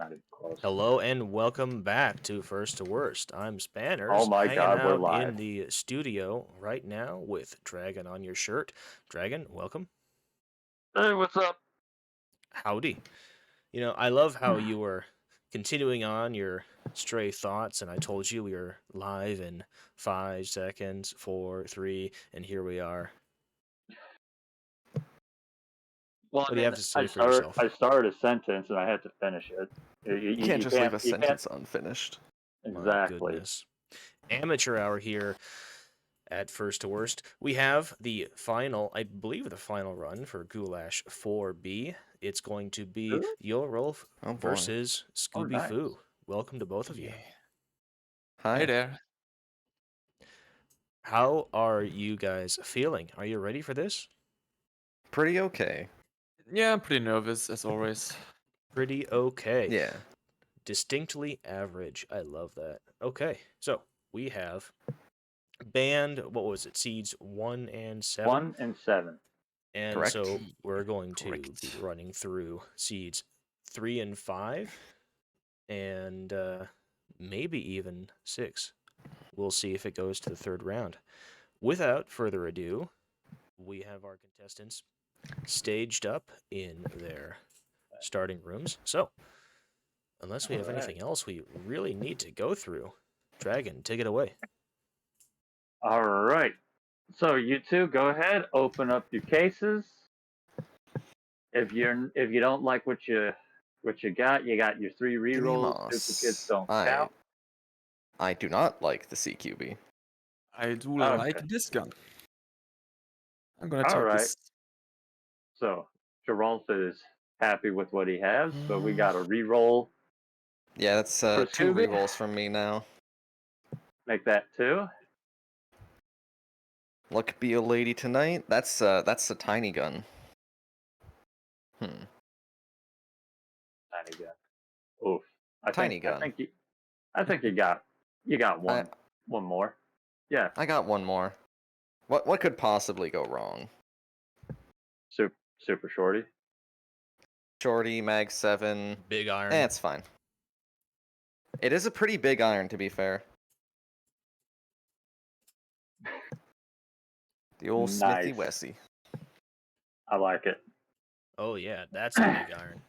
not even close. Hello and welcome back to First to Worst. I'm Oh Spanners, my hanging God, we're out in live. the studio right now with Dragon on your shirt. Dragon, welcome. Hey, what's up? Howdy. You know, I love how you were continuing on your stray thoughts, and I told you we were live in 5 seconds, 4, 3, and here we are. Well, What do you have to say I for yourself? started a sentence and I had to finish it. You can't just leave a sentence unfinished. My Exactly. goodness. Amateur hour here at First to Worst. We have the final, I believe the final run for Goulash 4B. It's going to be Really? JohrolF Oh, boy. versus Oh, nice. Scoobyfoo. Welcome to both of you. Hi. Hey there. How are you guys feeling? Are you ready for this? Pretty okay. Yeah, I'm pretty nervous as always. Pretty okay. Yeah. Distinctly average. I love that. Okay, so we have banned, what was it, seeds 1 and 7? 1 and 7. And Correct. so we're going to Correct. be running through seeds 3 and 5, and maybe even 6. We'll see if it goes to the third round. Without further ado, we have our contestants staged up in their starting rooms. So, unless we have anything else we really need to go through, Dragon, take it away. All right. So you two go ahead, open up your cases. If you don't like what you got your 3 rerolls. Duplicates don't count. I do not like the CQB. I do Okay. like this gun. I'm gonna All take right. this. So JohrolF is happy with what he has, so we got a reroll. Yeah, that's For 2 Scooby? rerolls from me now. Make that 2. Look, be a lady tonight. That's a tiny gun. Tiny gun. Oof. Tiny gun. I think you got one more. Yeah. I got one more. What could possibly go wrong? Super shorty. Shorty, mag 7. Big iron. It's fine. It is a pretty big iron, to be fair. The old Smithy Nice. Wessy. I like it. Oh yeah, that's a big iron.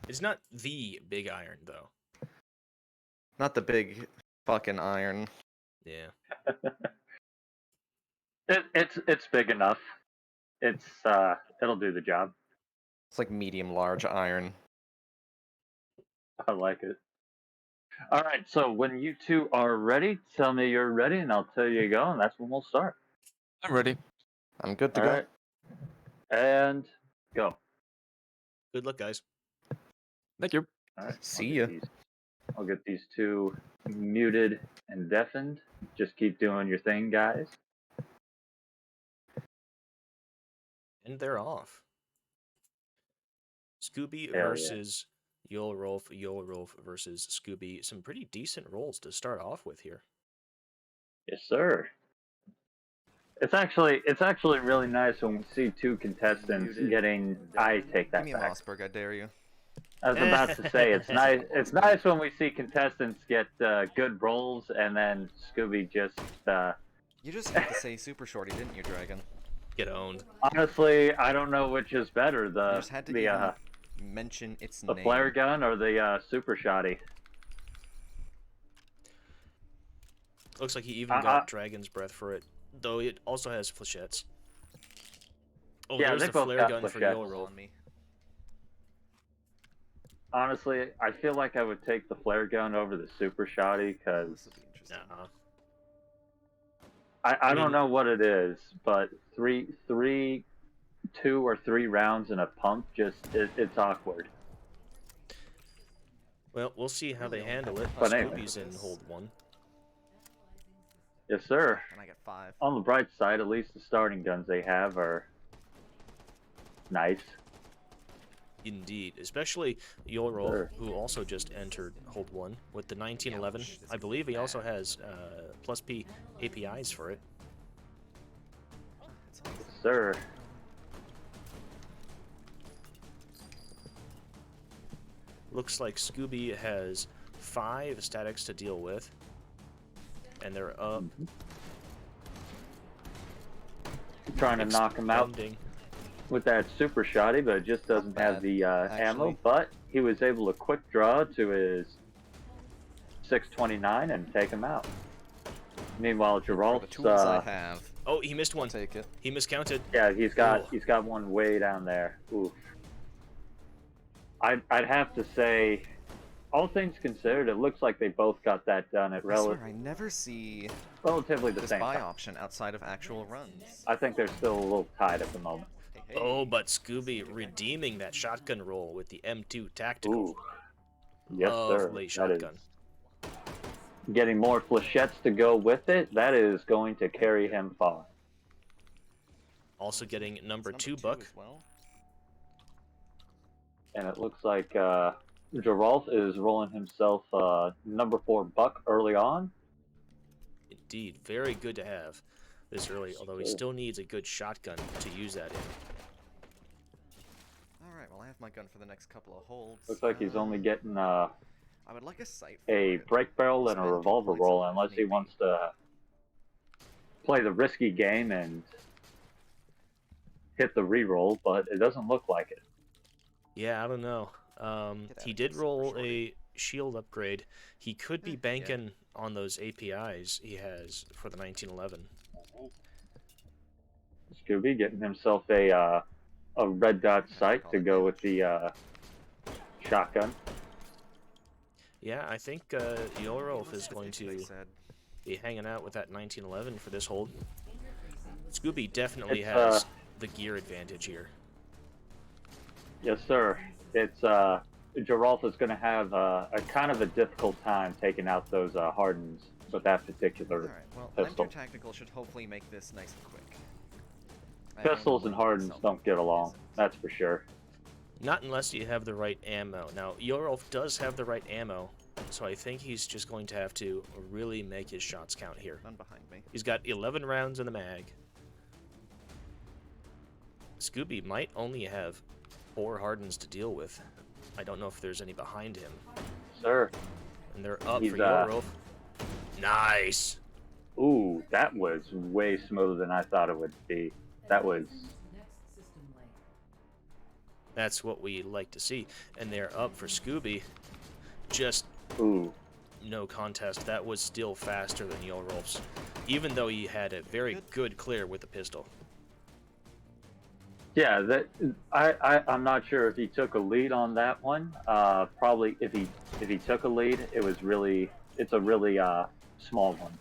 It's not the big iron though. Not the big fucking iron. Yeah. It's big enough. It's it'll do the job. It's like medium large iron. I like it. All right, so when you two are ready, tell me you're ready, and I'll tell you to go, and that's when we'll start. I'm ready. I'm good to All go. right, and go. Good luck, guys. Thank you. All right, See ya. I'll get these two muted and deafened. Just keep doing your thing, guys. And they're off. Scooby Hell versus JohrolF versus Scooby. Some pretty decent rolls to start off with here. Yes, sir. It's actually really nice when we see 2 contestants getting. I take that Give me a back. Mossberg, I dare you. I was about to say it's nice. It's nice when we see contestants get good rolls, and then Scooby just. You just had to say super shorty, didn't you, Dragon? Get owned. Honestly, I don't know which is better, You the just had to mention its the name. flare gun or the super shotty. Looks like he even got Dragon's Breath for it, though it also has flechettes. Oh, Yeah, there's they the both flare got gun for flechettes. JohrolF. On me. Honestly, I feel like I would take the flare gun over the super shotty because This will be interesting. I don't know what it is, but 2 or 3 rounds in a pump it's awkward. Well, we'll see how they handle it. But anyway. Scooby's in hold 1. Yes, sir. And I get 5. On the bright side, at least the starting guns they have are nice. Indeed, especially JohrolF, Sure. who also just entered hold 1 with the 1911. I believe he also has plus P APIs for it. Yes, sir. Looks like Scooby has 5 statics to deal with. And they're up. Trying to knock him out Expending. with that super shotty, but it just doesn't have bad, the ammo. actually. But he was able to quick draw to his 629 and take him out. Meanwhile, For the JohrolF's tools I have, Oh, he missed I'll one. take it. He miscounted. yeah, he's Oh. got one way down there. Oof. I'd have to say, all things considered, it looks like they both got that done at I swear, I never see relatively the this same buy time. option outside of actual runs. I think they're still a little tied at the moment. Hey, hey. Oh, but Scooby redeeming that shotgun roll with the M2 tactical. Ooh. Yes, sir. Lovely That shotgun. is getting more flechettes to go with it. That is going to carry him far. Also getting number It's 2 buck. as well. And it looks like JohrolF is rolling himself number 4 buck early on. Indeed, very good to have this early, although he Sure. still needs a good shotgun to use that in. Alright, well I have my gun for the next couple of holds. Looks like he's only getting I would like a sight for a it. break barrel and a Spend revolver points roll on it if unless he need be. wants to play the risky game and hit the reroll, but it doesn't look like it. Yeah, I don't know. out He of did here, super roll shorty. a shield upgrade. He could be Yeah. banking on those APIs he has for the 1911. Scooby getting himself a red dot Kinda sight call to it go with damage. the shotgun. Yeah, I think JohrolF is I going think they to said be hanging out with that 1911 for this hold. Scooby definitely It's, has the gear advantage here. Yes, sir. It's JohrolF is going to have a kind of a difficult time taking out those hardens with that particular Alright, well, pistol. M2 Tactical should hopefully make this nice and quick. I Pistols only and want hardens myself don't get to along. use it. That's for sure. Not unless you have the right ammo. Now, JohrolF does have the right ammo, so I think he's just going to have to really make his shots count here. None behind me. He's got 11 rounds in the mag. Scooby might only have 4 hardens to deal with. I don't know if there's any behind him. Sir. And they're up He's, for JohrolF. Nice! Ooh, that was way smoother than I thought it would be. That was... That's what we like to see. And they're up for Scooby. Just Ooh. no contest. That was still faster than JohrolF's, even though he had a very good clear with the pistol. Yeah, that I'm not sure if he took a lead on that one. Probably if he took a lead, it's a really small one.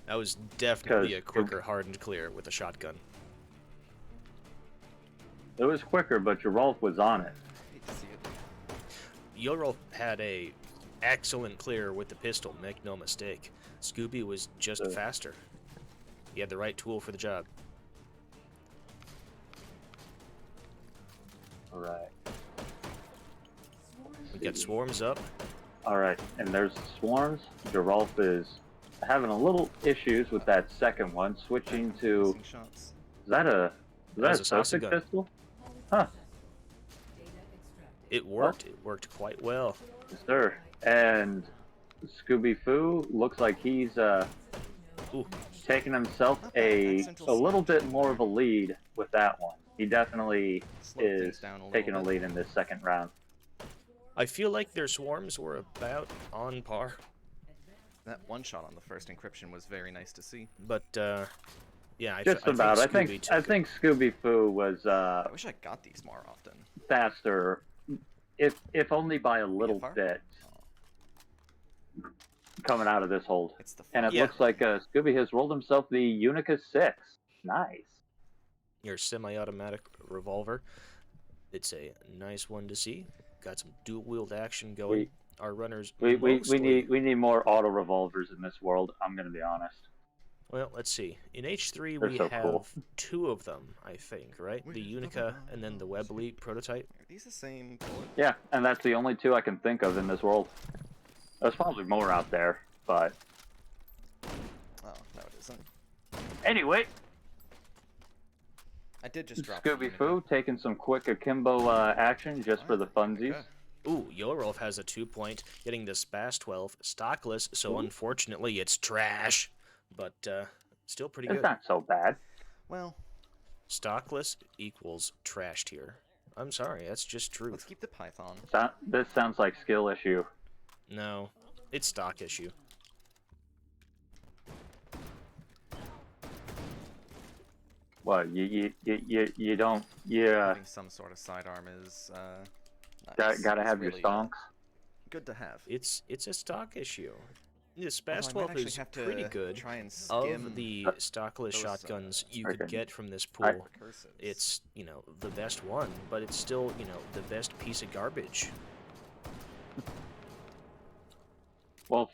That was definitely 'Cause a quicker hardened clear with a shotgun. It was quicker, but JohrolF was on it. Hate to see it. JohrolF had a excellent clear with the pistol, make no mistake. Scooby was just Sure. faster. He had the right tool for the job. All right. We got swarms up. All right, and there's the swarms. JohrolF is having a little issues with that second one, switching to. Missing shots. Is that a That's a salsa Sosic gun. pistol? Huh. It worked. It worked quite well. Yes, sir. And Scoobyfoo looks like he's Ooh, taking himself Not bad, a that central little switch. bit more of a lead with that one. He definitely Slowed things is down a little taking a bit. lead in this second round. I feel like their swarms were about on par, That one shot on the first encryption was very nice to see. but yeah, Just about. I think Scoobyfoo was I wish I got these more often. faster, if only by a little BFR? bit, Oh, coming out of this hold. it's the And it Yeah. looks like Scooby has rolled himself the Unica 6. Nice. your semi-automatic revolver. It's a nice one to see. Got some dual-wield action going. Our runners We mostly... need more auto revolvers in this world. I'm gonna be honest. Well, let's see. In H3, They're we so have cool. 2 of them, I think, right? The Unica and then the Web Elite prototype. Are these the same bullet? Yeah, and that's the only 2 I can think of in this world. There's probably more out there, but Oh, no it isn't. anyway, I did just drop the Unica. Scooby-Foo taking some quick akimbo action just for the Alright, funsies. okay. Ooh, JohrolF has a 2-point, getting the Spas 12, stockless, so Ooh. unfortunately it's trash, but still pretty It's good. not so bad. Well, Stockless equals trash tier. I'm sorry, that's just let's truth. keep the Python. This sounds like skill issue. No, it's stock issue. What you don't Having some sort of sidearm is nice. gotta It's have your really, stonks. good to have. It's a stock issue. The Although Spas I might 12 actually is have to pretty good. try and skim Of the stockless those, shotguns you okay. could get from this I- pool, recursives. it's, you know, the best one, but it's still, you know, the best piece of garbage. Well,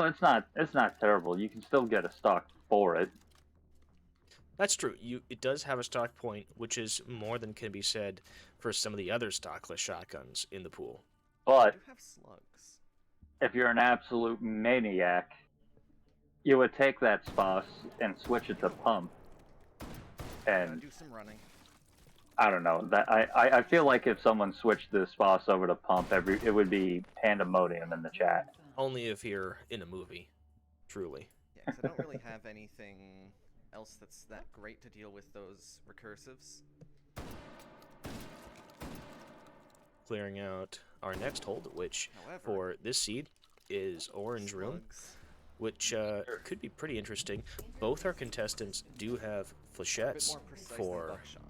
it's not terrible. You can still get a stock for it. That's true. It does have a stock point, which is more than can be said for some of the other stockless shotguns in the pool. I But do have slugs. if you're an absolute maniac, you would take that Spas and switch it to pump. Gotta And do some running. I don't know. That I feel like if someone switched the Spas over to pump, it would be pandemonium in the chat. Only if you're in a movie, truly. Yeah, 'cause I don't really have anything else that's that great to deal with those recursives. Clearing out our next hold, which However, for this seed is Orange Room, slugs. which could be pretty interesting. Both our contestants do have Are a bit flechettes more precise than for buckshot.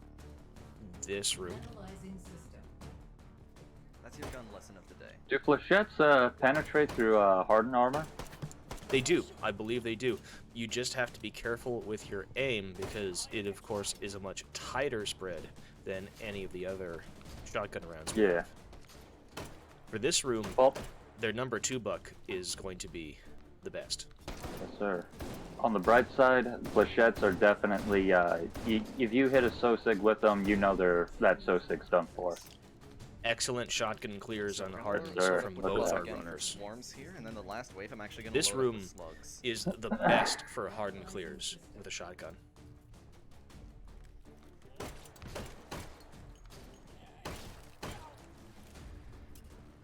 this room. That's your gun lesson of the day. Do flechettes penetrate through hardened armor? They do. I believe they do. You just have to be careful with your aim because it, of course, is a much tighter spread than any of the other shotgun rounds. we Yeah. have. For this room, Well, their number 2 buck is going to be the best. yes, sir. On the bright side, flechettes are definitely. If you hit a SOSIG with them, you know that SOSIG's done for. Excellent shotgun clears on So hardens Sure. from Look both at our that. runners. Swarms here, and then the last wave, I'm actually gonna This load up room the slugs. is the best for hardened clears with a shotgun.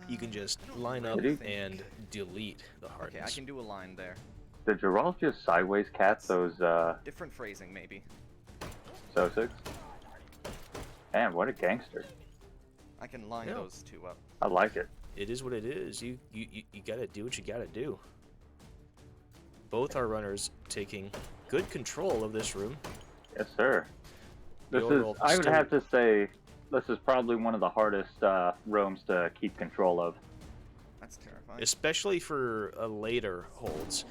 You can just line up Did he- and delete the Okay, I hardens. can do a line there. Did JohrolF just sideways cat those Different phrasing, maybe. SOSIGs? Man, what a gangster. I can line Yeah. those two up. I like it. It is what it is. You gotta do what you gotta do. Both our runners taking good control of this room. Yes, sir. This is. JohrolF I would still- have to say, this is probably one of the hardest rooms to keep control of. That's terrifying. Especially for later holds.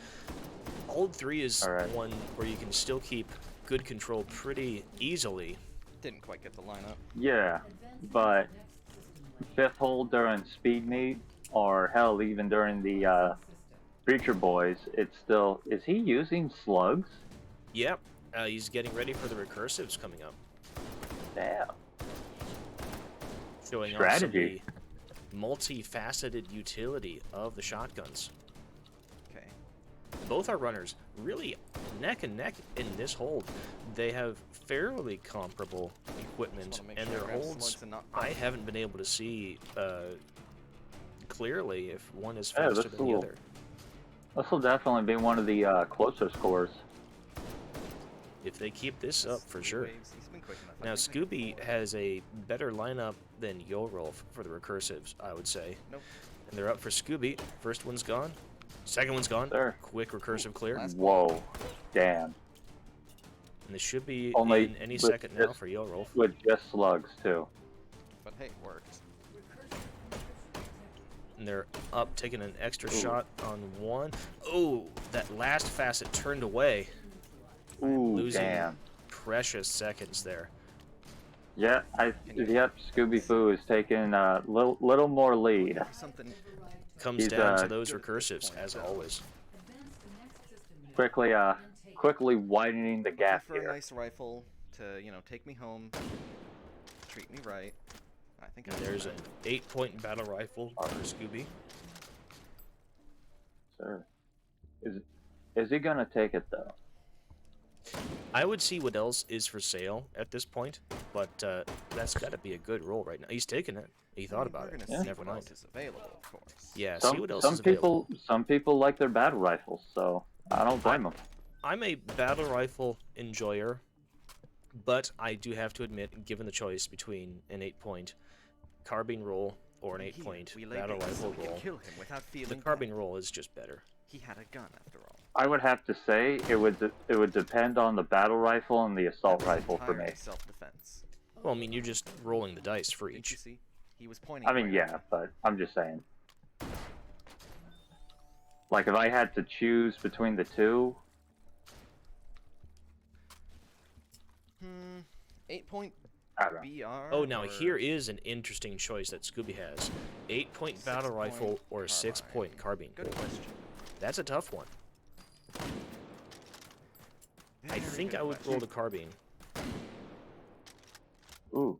Hold 3 is All right. one where you can still keep good control pretty easily. Didn't quite get the line up. Yeah, but fifth hold during speed meet, or hell, even during the Preacher Boys, it's still. Is he using slugs? Yep, he's getting ready for the recursives coming up. Damn. Showing Strategy. off some of the multifaceted utility of the shotguns. Okay. Both our runners really neck and neck in this hold. They have fairly comparable equipment, Just wanna make and sure I their grab holds, slugs and not I pump. haven't been able to see clearly if one is Yeah, faster that's than the cool. other. This will definitely be one of the closer scores. If they keep this up, for Three sure. waves. He's been quick enough. I Now, think I can Scooby afford- has a better lineup than JohrolF for the recursives, I would say. Nope. And they're up for Scooby. First one's gone. Second one's gone. Sir. Quick recursive clear. Last- Whoa. Damn. And this should be Only in any with second now this- for JohrolF. With just slugs, too. But hey, it worked. And they're up, taking an extra Ooh. shot on one. Oh, that last facet turned away. Ooh, Losing damn. precious seconds there. Yeah, yep, Scoobyfoo is taking a little more lead. For something. Comes He's, down to uh, those good at this recursives, point, as so- always. Quickly widening the Looking gap for a here. nice rifle to, take me home, treat me right. I think And I there's did an 8-point battle rifle for Scooby. Sir. Is he gonna take it though? I would see what else is for sale at this point, but that's got to be a good roll right now. He's taking it. He thought about We're it. gonna see Never what mind. else is available, of course. Yeah, see what else Some is available. people like their battle rifles, so I don't blame them. I'm a battle rifle enjoyer, but I do have to admit, given the choice between an 8-point carbine roll or an 8-point We lay battle base so rifle we can roll, kill him without the feeling bad. carbine roll is just better. He had a gun after all. I would have to say it would depend on the battle rifle and the assault That was rifle for me. entirely self-defense. Well, I mean, you're just rolling the dice for Didn't you each. see? He was pointing. I mean, right yeah, at but I'm just saying. Like, if I had to choose between the two, me. 8-point I don't know. BR. Oh, now or here is an interesting choice that Scooby has: 8-point battle 6-point rifle or a carbine. 6-point carbine. Good question. That's a tough one. I Very think good I would question. roll the carbine Ooh.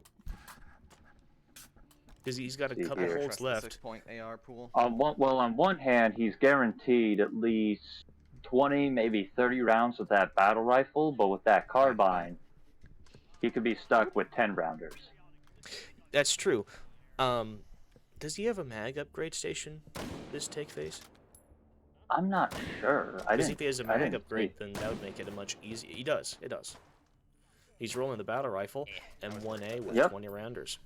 because he's got a See couple here. holds Trust the left. 6-point AR pool. On one hand, he's guaranteed at least 20, maybe 30 rounds with that battle rifle, but with that carbine, he could be stuck with 10 rounders. That's true. Does he have a mag upgrade station? This take phase? I'm not sure. I Because didn't. if he has a I mag didn't upgrade, see. then that would make it a much easier. He does. It does. He's rolling the battle rifle, M1A with Yep. 20 rounders.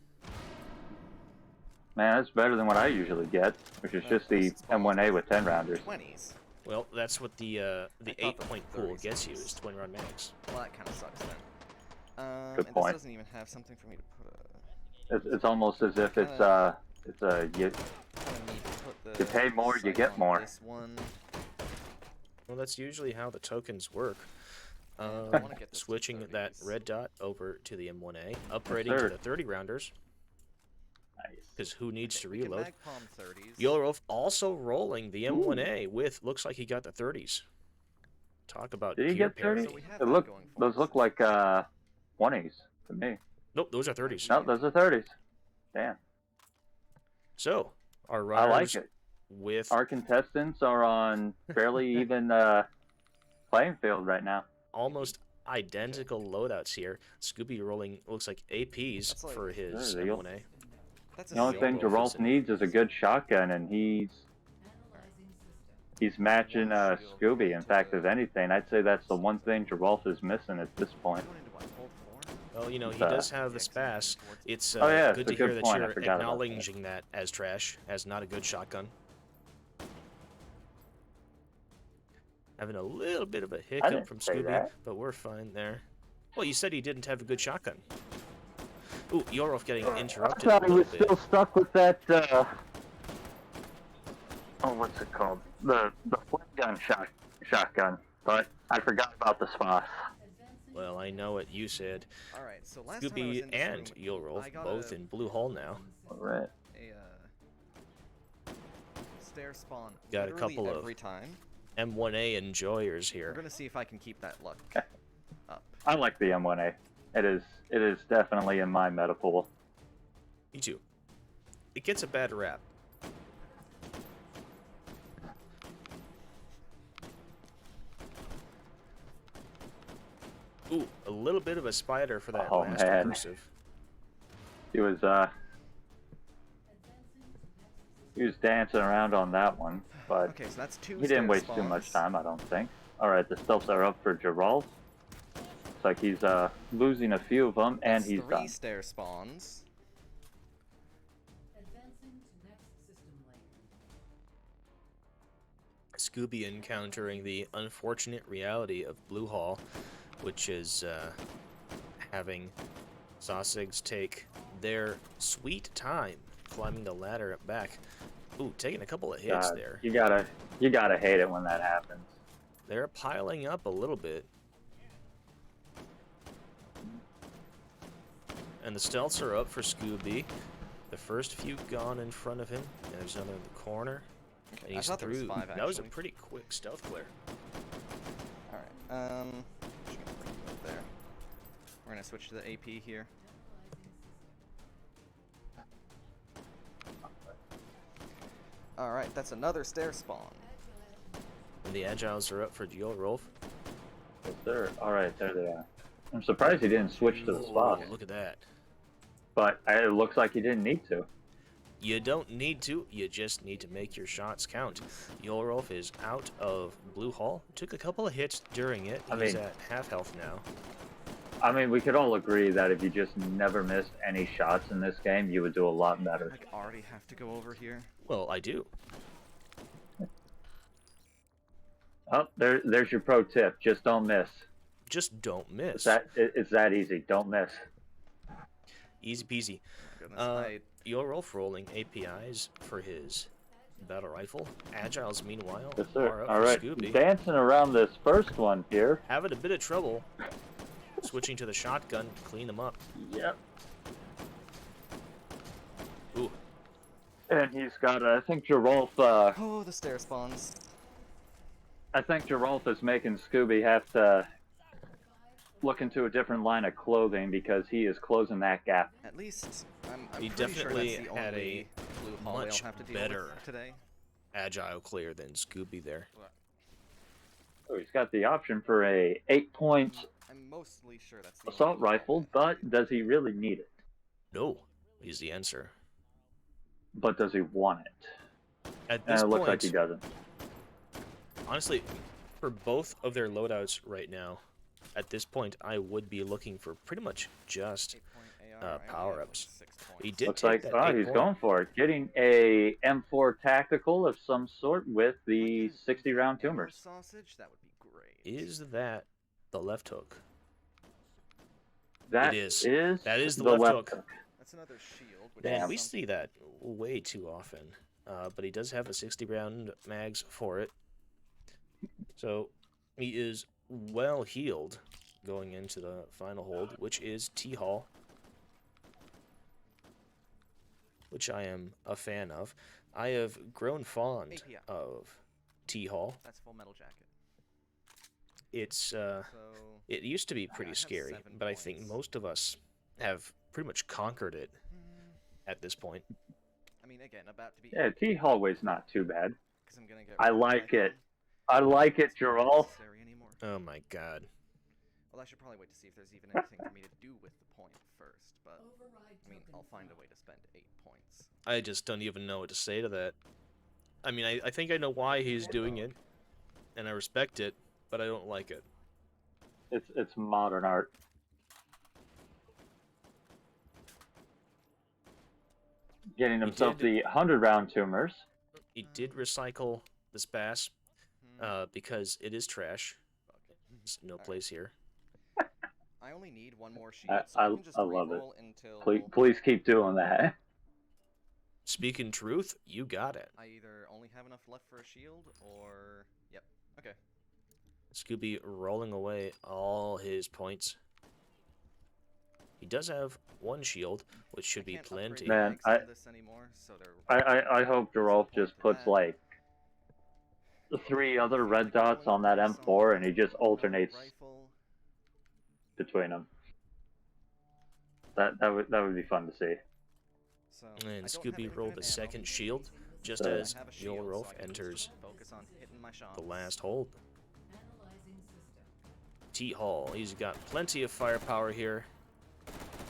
Man, that's better than what I usually get, which is just the M1A with 10 rounders. 20s. Well, that's what the thought the 8-point pool 30s gets you, was- is 20 round mags. Well, that kind of sucks then. Good and point. this doesn't even have something for me to put It's almost as if it's Kinda- you kind of need to put the. You pay more, you sight get on more. This one. Well, that's usually how the tokens work. I wanna get this to Switching that 30s. red dot over to the M1A, upgrading sir. to the 30 rounders, nice. because who needs to We can reload? mag palm 30s. JohrolF also rolling the M1A with, looks like he got the 30s. Talk about Did he gear get 30? parity. So we have It that look going for those us. look like 20s to me. Nope, those are 30s. No, those are 30s. Damn, So, our I like runners it. with Our contestants are on fairly even playing field right now. almost identical loadouts here. Scooby rolling, looks like APs That's like- for his There you go. M1A. That's The only thing JohrolF JohrolF is in- needs is a good shotgun, and he's matching Scooby. In fact, if anything, I'd say that's the one thing JohrolF is missing at this point. Going into what, hold 4? Well, you know, he Uh, does have the SPAS. It's Oh, yeah, good it's a to hear good that point. I you're forgot about that. acknowledging that as trash, as not a good shotgun. Having a little bit of a hiccup didn't from say Scooby, that. but we're fine there. Well, you said he didn't have a good shotgun. Ooh, JohrolF getting I interrupted a thought he little was bit. still stuck with that. Oh, what's it called? The flame gun shotgun. But I forgot about the SPAS. Well, I know what you said. Alright, so last time I was Scooby in this and room, I JohrolF got both a- in Blue Hole now. All right. stair spawn Got a literally couple of every time. M1A enjoyers We're here. gonna see if I can keep that luck up. I like the M1A. It is definitely in my meta pool. Me too. It gets a bad rap. Ooh, a little bit of a spider for that Oh, last man. recursive. He was dancing around on that one, but Okay, so that's 2 he didn't stair waste too much spawns. time, I don't think. All right, the stealths are up for JohrolF. Looks like he's losing a few of them, and That's he's 3 done. stair spawns. Scooby encountering the unfortunate reality of Blue Hall, which is having Saucigs take their sweet time climbing the ladder back. Ooh, taking a couple of hits God, there. you gotta hate it when that happens. They're piling up a little bit. And the stealths are up for Scooby. The first few gone in front of him. And there's another in the corner. Okay, And I he's thought there was through. 5 That was a actually. pretty quick stealth clear. Alright, just gonna bring you up there. We're gonna switch to the AP here. Alright, that's another stair spawn. And the Agiles are up for JohrolF. Yes, sir. All right, there they are. I'm surprised he didn't switch to the spot, Look at that. but it looks like he didn't need to. You don't need to, you just need to make your shots count. JohrolF is out of Blue Hall. Took a couple of hits during it. He's at half health now. I mean, we could all agree that if you just never missed any shots in this game, you would do a lot better. Like, already have to go over here. Well, I do. Oh, there's your pro tip. Just don't miss. Just don't miss. It's that easy. Don't miss. Easy peasy. Oh, goodness, JohrolF rolling APIs for his battle rifle. Agiles, meanwhile, Yes, sir. are up All for right, Scooby. dancing around this first one here. Having a bit of trouble. Switching to the shotgun, clean them up. Yep. Ooh. And he's got, I think JohrolF, oh, the stair spawns. I think JohrolF is making Scooby have to look into a different line of clothing because he is closing that gap. At least, I'm He pretty definitely sure that's the had only blue hall much they'll have to deal better with today. Agile clear than Scooby there. So he's got the option for a 8-point I'm mostly sure that's the assault only blue hall rifle, they have to but does he really need it? No, is the answer. But does he want it? At And this it looks point, like he doesn't. honestly, for both of their loadouts right now, at this point, I would be looking for pretty much just 8-point AR, I only have, power-ups. like, 6 He points. did Looks take like, that oh, 8 he's point. going for it. Getting a M4 tactical of some sort with the 60-round Arrow tumors. sausage, that would be great. Is that the left hook? That is. is That is the left hook. That's another shield. Which Man, is we something. see that way too often. But he does have a 60-round mags for it. So he is well healed going into the final hold, which is T-Hall, which I am a fan of. I have grown fond API. of T-Hall. That's Full Metal Jacket. It's So it used to be I pretty have scary, 7 but I think points. most of us have pretty much conquered it at this point. I mean, again, about to be. Yeah, T-Hallway's not too bad. 'Cause I'm gonna get I rid of my like it. phone. I like it, It's not JohrolF. necessary anymore. Oh my god. Well, I should probably wait to see if there's even anything for me to do with the point first, but I mean, I'll find a way to spend 8 points. I just don't even know what to say to that. I mean, I think I know why he's doing it, and I respect it, but I don't like it. It's modern art. Getting himself did. the 100-round tumors. He did recycle the SPAS because it is trash. It's no place here. I only need one more shield, so I I can just love it. reroll until Please keep doing that. Speaking truth, you got it. I either only have enough left for a shield, or... Yep, okay. Scooby rolling away all his points. He does have one shield, which should I be can't upgrade plenty. the Man, mags I- on this anymore, so they're... I hope JohrolF just puts like the 3 other red dots on that M4 and he just alternates Rifle. between them. That would be fun to see. So, And I don't have Scooby any rolled good the ammo. second shield, just I as have a shield, so JohrolF I can just enters focus on hitting my shots. the last hold. T-Hall, he's got plenty of firepower here.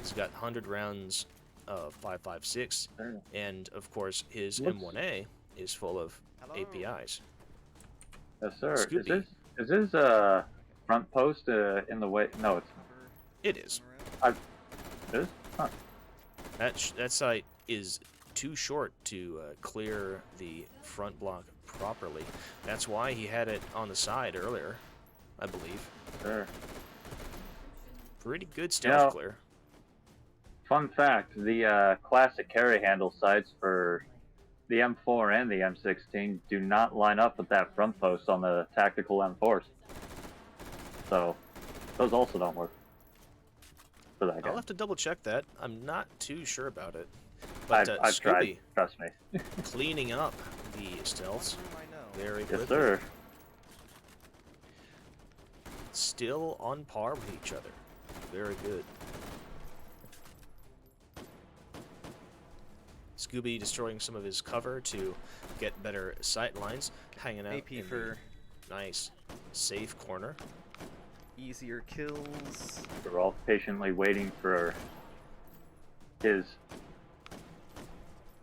He's got 100 rounds of 5.56, and of course his Looks- M1A is full of Hello? APIs. Yes, sir. Scooby. Is this front post in the way? No, it's Cover, It is. turn around. it is. Huh. That site is too short to clear the front block properly. That's why he had it on the side earlier, I believe. Sure. Pretty good stealth know, clear. Fun fact: the classic carry handle sights for the M4 and the M16 do not line up with that front post on the tactical M4s. So those also don't work for that guy. I'll have to double check that. I'm not too sure about it. But I've Scooby tried. Trust me. cleaning up the stealths One room I know. very Yes, quickly. sir. Still on par with each other. Very good. Scooby destroying some of his cover to get better sight lines, hanging out AP in for... the nice safe corner. easier kills. They're all patiently waiting for his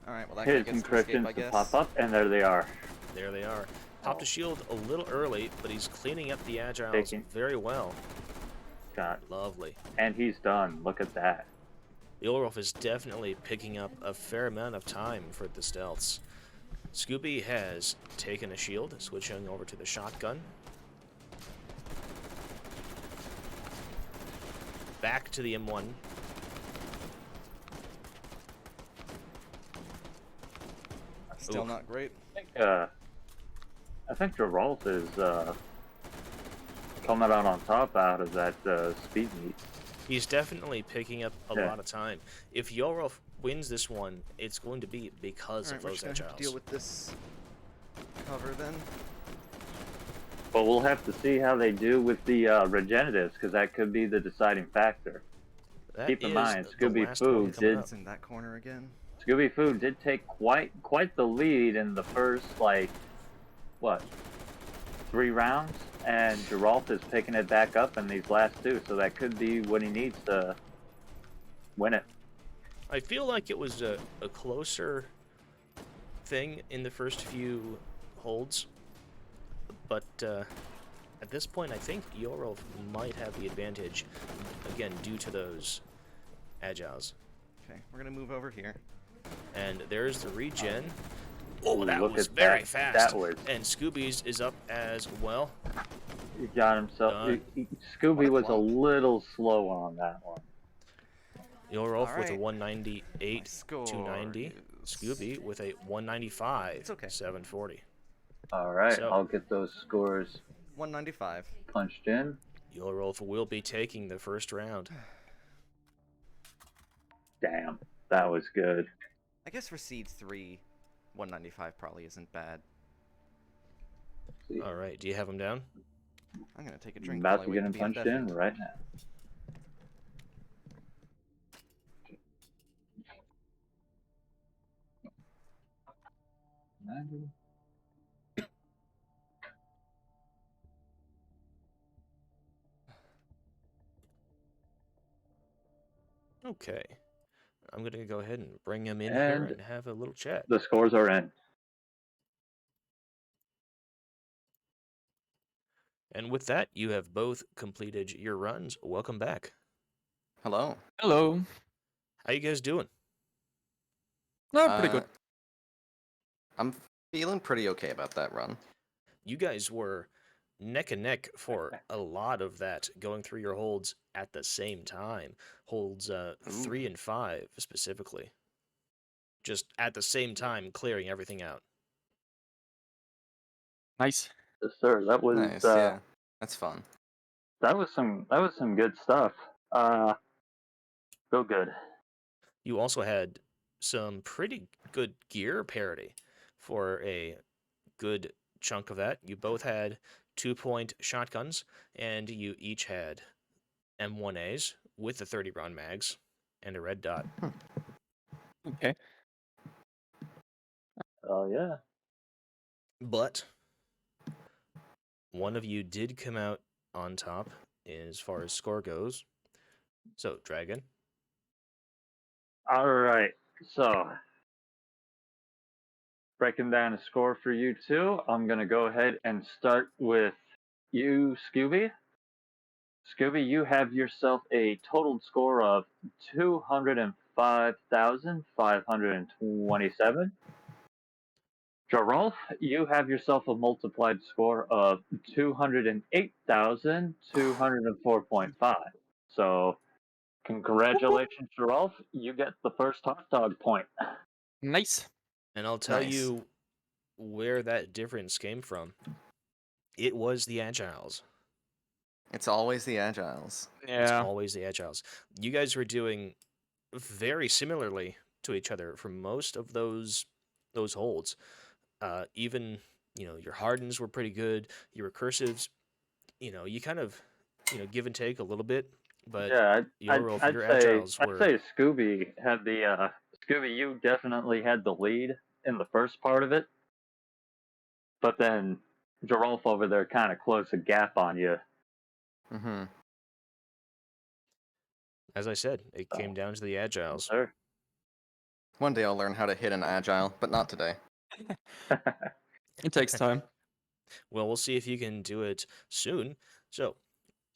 Alright, well that guy gets to escape, encryptions I to guess. pop up, and there they are. There they are. Popped a shield a little early, but he's cleaning up the agiles Taking- very well. God. Lovely. And he's done. Look at that. The JohrolF is definitely picking up a fair amount of time for the stealths. Scooby has taken a shield, switching over to the shotgun. Back to the M1. Still Oof. not great. I think JohrolF is coming out on top out of that speed meet. He's definitely picking up a Yeah. lot of time. If JohrolF wins this one, it's going to be because Alright, of we're those just gonna have to deal agiles. with this cover then. But we'll have to see how they do with the regeneratives, because that could be the deciding factor. That Keep in is mind, the Scoobyfoo last one coming did- up. It's in that corner again. Scoobyfoo did take quite the lead in the first, like, what, 3 rounds? And JohrolF is picking it back up in these last 2, so that could be what he needs to win it. I feel like it was a closer thing in the first few holds, but at this point I think JohrolF might have the advantage, again, due to those agiles. Okay, we're gonna move over here. And there's the regen. Oh, that Look was at very that. fast. That was- And Scooby's is up as well. He got himself. Done. Scooby What a was a clunk. little slow on that one. JohrolF with a Alright. 198, My score 290. is- Scooby with a 195, It's okay. 740. All right, So- I'll get those scores 195. punched in. JohrolF will be taking the first round. Damn, that was good. I guess for Seed 3, 195 probably isn't bad. All right, do you have him down? I'm gonna take a I'm drink about while I to wait get to him be punched indefinite. in right now. Okay. I'm going to go ahead and bring him in here And- and have a little chat. The scores are in. And with that, you have both completed your runs. Welcome back. Hello. Hello. How you guys doing? No, pretty good. I'm feeling pretty okay about that run. You guys were neck and neck for a lot of that, going through your holds at the same time. Holds 3 and 5 specifically. Just at the same time clearing everything out. Nice. Yes, sir. That was Nice, yeah. That's fun. that was some good stuff. Real good. You also had some pretty good gear parity for a good chunk of that. You both had 2-point shotguns, and you each had M1As with the 30-round mags and a red dot. Okay. Oh yeah. But one of you did come out on top as far as score goes. So, Dragon. All right. So breaking down a score for you two, I'm gonna go ahead and start with you, Scooby. Scooby, you have yourself a total score of 205,527. JohrolF, you have yourself a multiplied score of 208,204.5. So, congratulations, JohrolF. You get the first hot dog point. Nice. And I'll tell Nice. you where that difference came from. It was the Agiles. It's always the Agiles. It's Yeah. always the Agiles. You guys were doing very similarly to each other for most of those holds. Even, your Hardens were pretty good. Your Recursives, you kind of, give and take a little bit. But Yeah, your Agiles I'd were... say Scooby had the Scooby. You definitely had the lead in the first part of it, but then JohrolF over there kind of closed the gap on you Mm-hmm. As I said, it came down to the agiles. Sir. One day I'll learn how to hit an agile, but not today. It takes time. Well, we'll see if you can do it soon. So,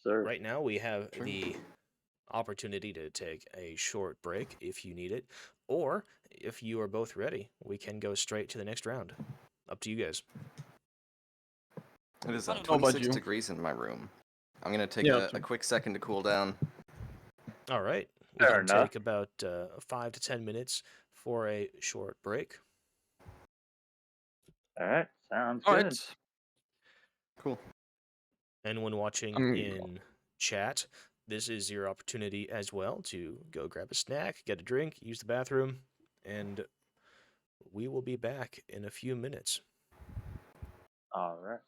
Sir. right now we have Sure. the opportunity to take a short break if you need it, or if you are both ready, we can go straight to the next round. Up to you guys. It is I don't know about 26 you. degrees in my room. I'm gonna take Yeah, a quick second to cool down. All right. We Fair can enough. take about 5 to 10 minutes for a short break. All right. Sounds All good. right. Cool. And when watching in chat, this is your opportunity as well to go grab a snack, get a drink, use the bathroom, and we will be back in a few minutes. All right.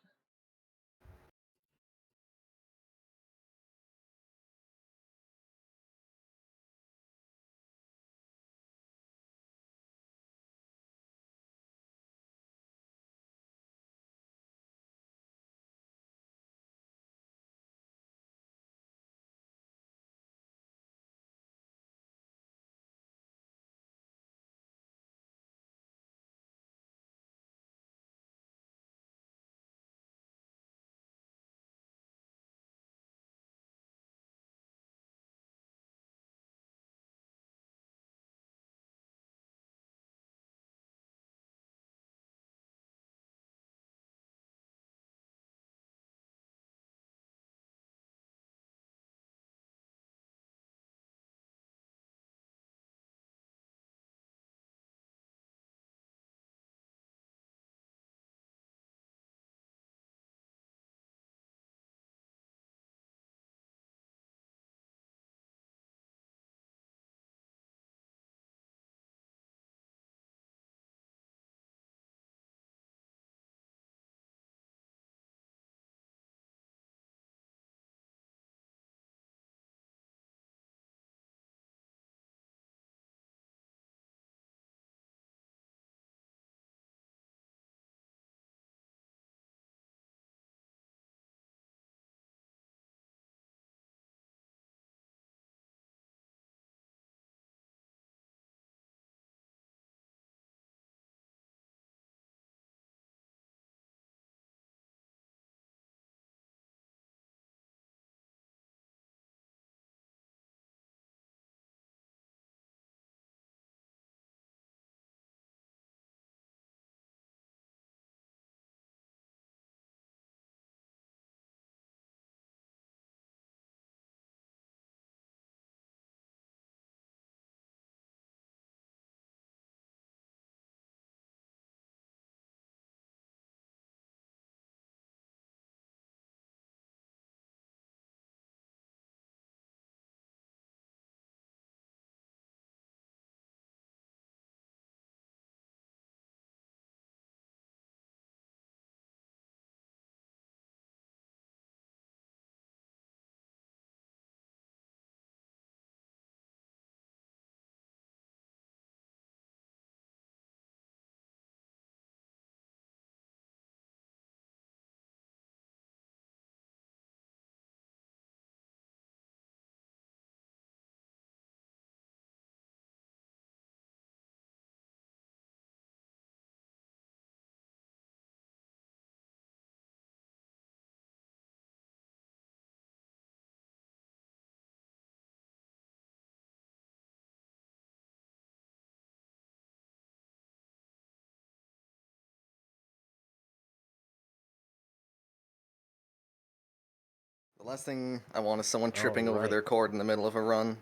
The last thing I want is someone tripping over Alright. their cord in the middle of a run.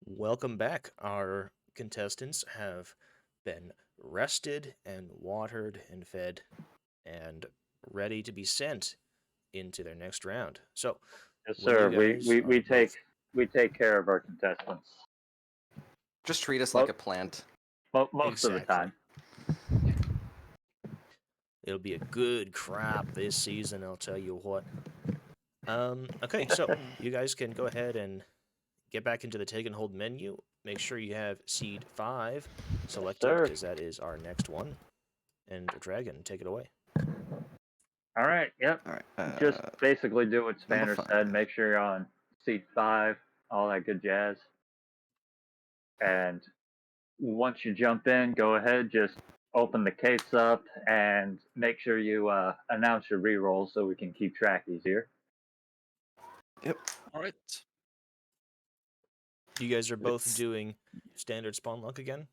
Welcome back. Our contestants have been rested and watered and fed and ready to be sent into their next round. So, Yes, when you sir. guys We are take both- we take care of our contestants Just treat us Well- like a plant. most of the Exactly. time. It'll be a good crop this season, I'll tell you what. Okay, so you guys can go ahead and get back into the take and hold menu. Make sure you have seed 5 selected sir. because that is our next one. And Dragon, take it away. All right. Yep. All right. Just basically do what number Spanner 5. said. Make sure you're on seat 5, all that good jazz. And once you jump in, go ahead, just open the case up and make sure you announce your reroll so we can keep track easier. Yep. All right. You guys are both Let's- doing standard spawn luck again?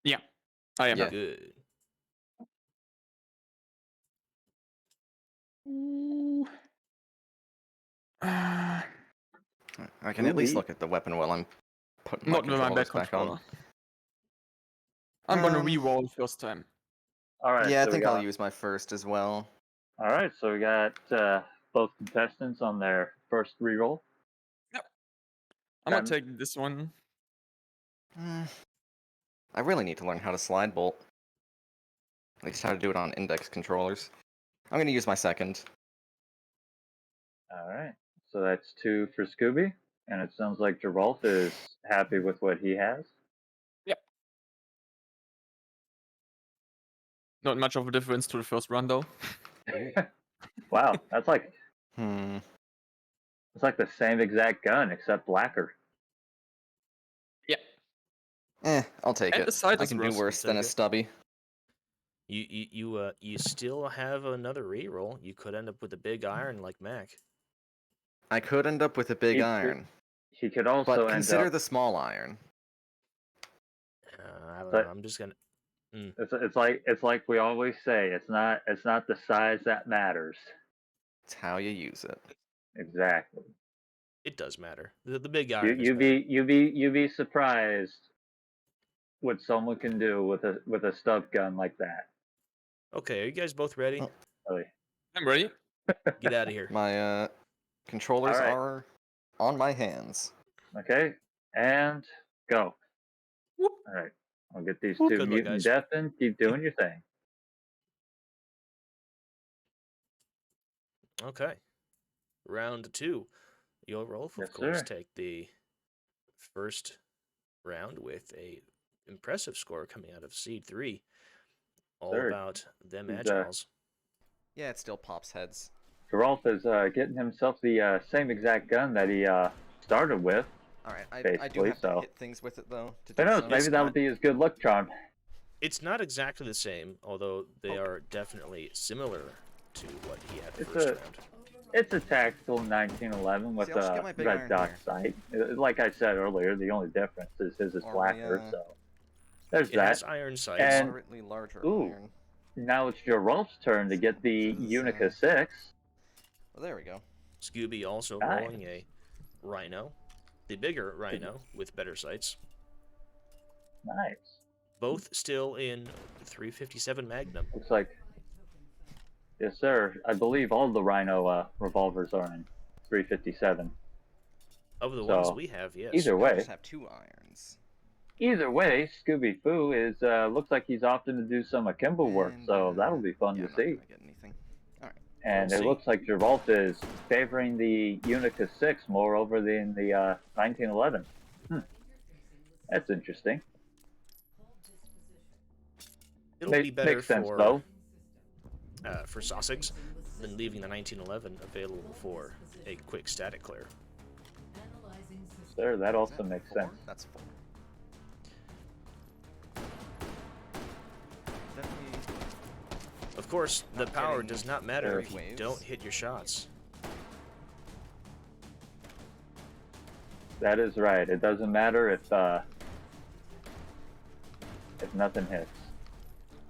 Yeah, I am. Yeah. Good. Ooh. I can at least Ooh-wee. look at the weapon while I'm putting my Not with my back controllers back on. controller. I'm gonna Um, re-roll the first time. All right. Yeah, I so think we I'll got, use my first as well. All right. So we got both contestants on their first reroll. I'm gonna Um, take this one. I really need to learn how to slide bolt. At least how to do it on index controllers. I'm gonna use my second. All right. So that's 2 for Scooby. And it sounds like JohrolF is happy with what he has. Not much of a difference to the first run though. Wow. That's like Hmm. it's like the same exact gun except blacker. I'll take And it. the sight I is can do worse. worse than a Take it. stubby. You still have another reroll. You could end up with a big iron like Mac. I could end up with a big He could- iron, He could also but end consider up. the small iron. I don't But- know. I'm just gonna. It's like we always say. It's not the size that matters. It's how you use it. Exactly. It does matter. The big You iron. you be surprised what someone can do with a stub gun like that. Okay, are you guys both ready? Oh. Really. I'm ready. Get out of here. My controllers Alright. are on my hands. Okay. And go. Whoop. All right. I'll get these Whoop. two Good luck, mutant guys. death in. Keep doing your thing. Okay. Round 2. JohrolF, Yes, of course, sir. take the first round with a impressive score coming out of Seed 3. All Sir, about them he's, agiles. Yeah, it still pops heads. JohrolF is getting himself the same exact gun that he started with. Alright, I do Basically, have so. to hit things with it though. To Who do knows? so. Maybe that'll be his good luck charm. It's not exactly the same, although they are definitely similar to what he had the It's first a- round. It's a tactical 1911 with See, I'll just a get my big red iron dot here. sight. Like I said earlier, the only difference is his is Or blacker. my, So there's It that. has iron sights. And- Moderately larger Ooh. iron. Now it's JohrolF's turn to get the This is, Unica 6. Well, there we go. Scooby also Nice. rolling a Rhino, the bigger Rhino with better sights. Nice. Both still in 357 Magnum. Looks like. Yes, sir. I believe all the Rhino revolvers are in 357. Of the ones So, we have, yes. Either I way, just have 2 irons. Scooby-Foo is looks like he's opting to do some akimbo work, And, so that'll be fun yeah, to I'm not see. gonna get anything. Alright. And We'll it see. looks like JohrolF is favoring the Unica 6 more over than the 1911. That's interesting. It'll be better Makes sense, for though. Sussex than leaving the 1911 available for a quick static clear. Sir, that Is also that makes 4? sense. That's 4. Definitely. Of course, the Not power getting does not matter if you waves. don't hit your shots. That is right. It doesn't matter if nothing hits.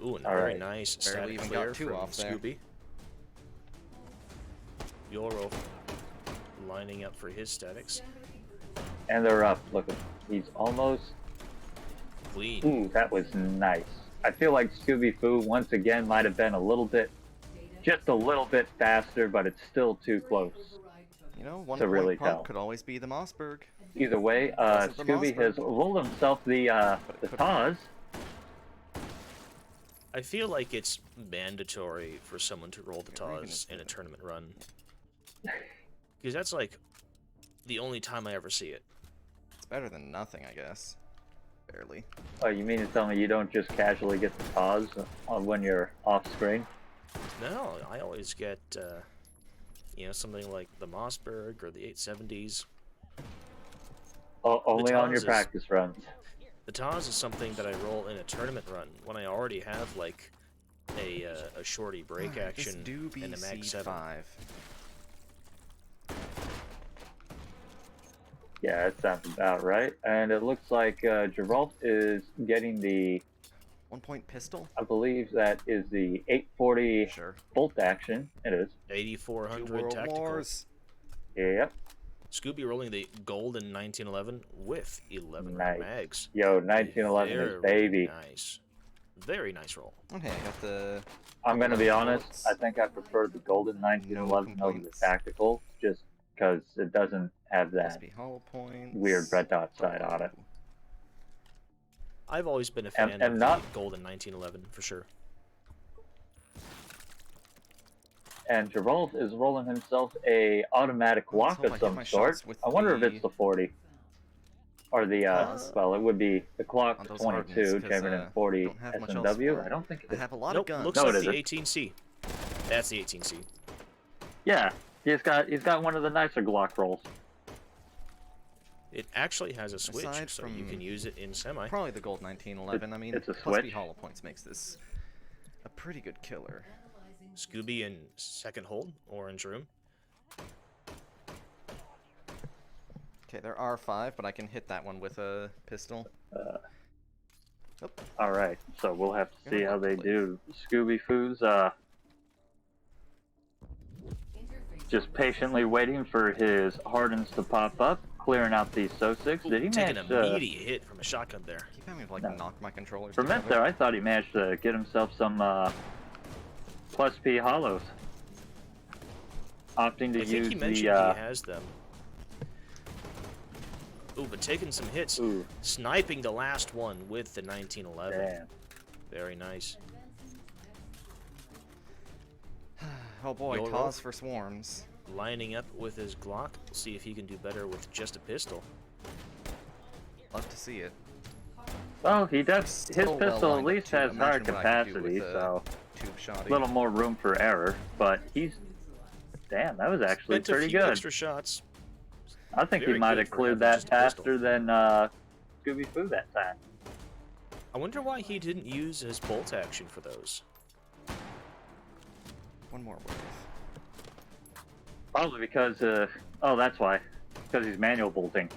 Ooh, and a All very right. nice Barely static even clear got 2 from off there. Scooby. JohrolF lining up for his statics. And they're up. Look, he's almost. Clean. Ooh, that was nice. I feel like Scooby-Foo once again might have been a little bit, just a little bit faster, but it's still too close. You know, one To point really pump tell. could always be the Mossberg. Either way, Wasn't the Scooby has Mossberg. rolled himself the could've Taz. I feel like it's mandatory for someone to roll the Yeah, Reagan TAWS is in a good. tournament run. Because that's like the only time I ever see it. It's better than nothing, I guess. Barely. Oh, you mean to tell me you don't just casually get the Taz when you're off screen? No, I always get, you know, something like the Mossberg or the 870s. Only on your Taz is- practice runs. The Taz is something that I roll in a tournament run when I already have, like, a shorty break Alright, action this do be and a mag seed 7. 5. Yeah, that sounds about right. And it looks like JohrolF is getting the, 1 point pistol? I believe that is the 840 Sure. bolt action. It is. 8400 World tactical. Wars. Yep. Scooby rolling the golden 1911 with 1100 Nice. mags. Yo, 1911 is Very baby. nice. Very nice roll. Okay, I got the... I'm gonna be honest. bullets. I think I prefer the golden 1911 over the complaints. tactical, just because it doesn't have that Must be hollow points. weird red dot side on it. I've always been a fan And of not- the golden 1911 for sure. And JohrolF is rolling himself a automatic Let's lock hope I of hit some my sort. shots with I wonder if the- it's the 40. Or the, well, it would be the Glock On those 22, hardens, 'cause, Chamberlain 40 don't have much else S&W. for it. I don't think it I is. have a lot Nope, of guns. looks No, like it the isn't. 18C. That's the 18C. Yeah, he's got one of the nicer Glock rolls. It actually has a switch, Aside so you from- can use it in semi. Probably the gold 1911. I mean, it's a plus B switch. hollow points makes this a pretty good killer. Scooby in second hold, orange room. Okay, there are 5, but I can hit that one with a pistol. All right, so we'll have to see Gonna how look, they please. do. Scoobyfoo's just patiently waiting for his hardens to pop up, clearing out these SO6. Did he Taking manage a to? meaty hit from a shotgun there. Keep having to like No. knock my controllers For a minute there, together. I thought he managed to get himself some plus P hollows. Opting to I think use he mentioned the he has them. Ooh, but taking some hits. ooh, Sniping the last one with the 1911. damn. Very nice. Oh boy, Your Taz roll? for swarms. Lining up with his Glock. See if he can do better with just a pistol. Love to see it. Well, he does. His Still well pistol at lined up, least too. has higher Imagine what I could do capacity, with a so Tube shotty. a little more room for error. But he's, damn, that was actually Spent a pretty few good. extra shots. I think he Very might good have for cleared having that just a pistol. faster than Scooby-Foo that time. I wonder why he didn't use his bolt action for those. One more wave. Probably because, oh, that's why. Because he's manual bolting.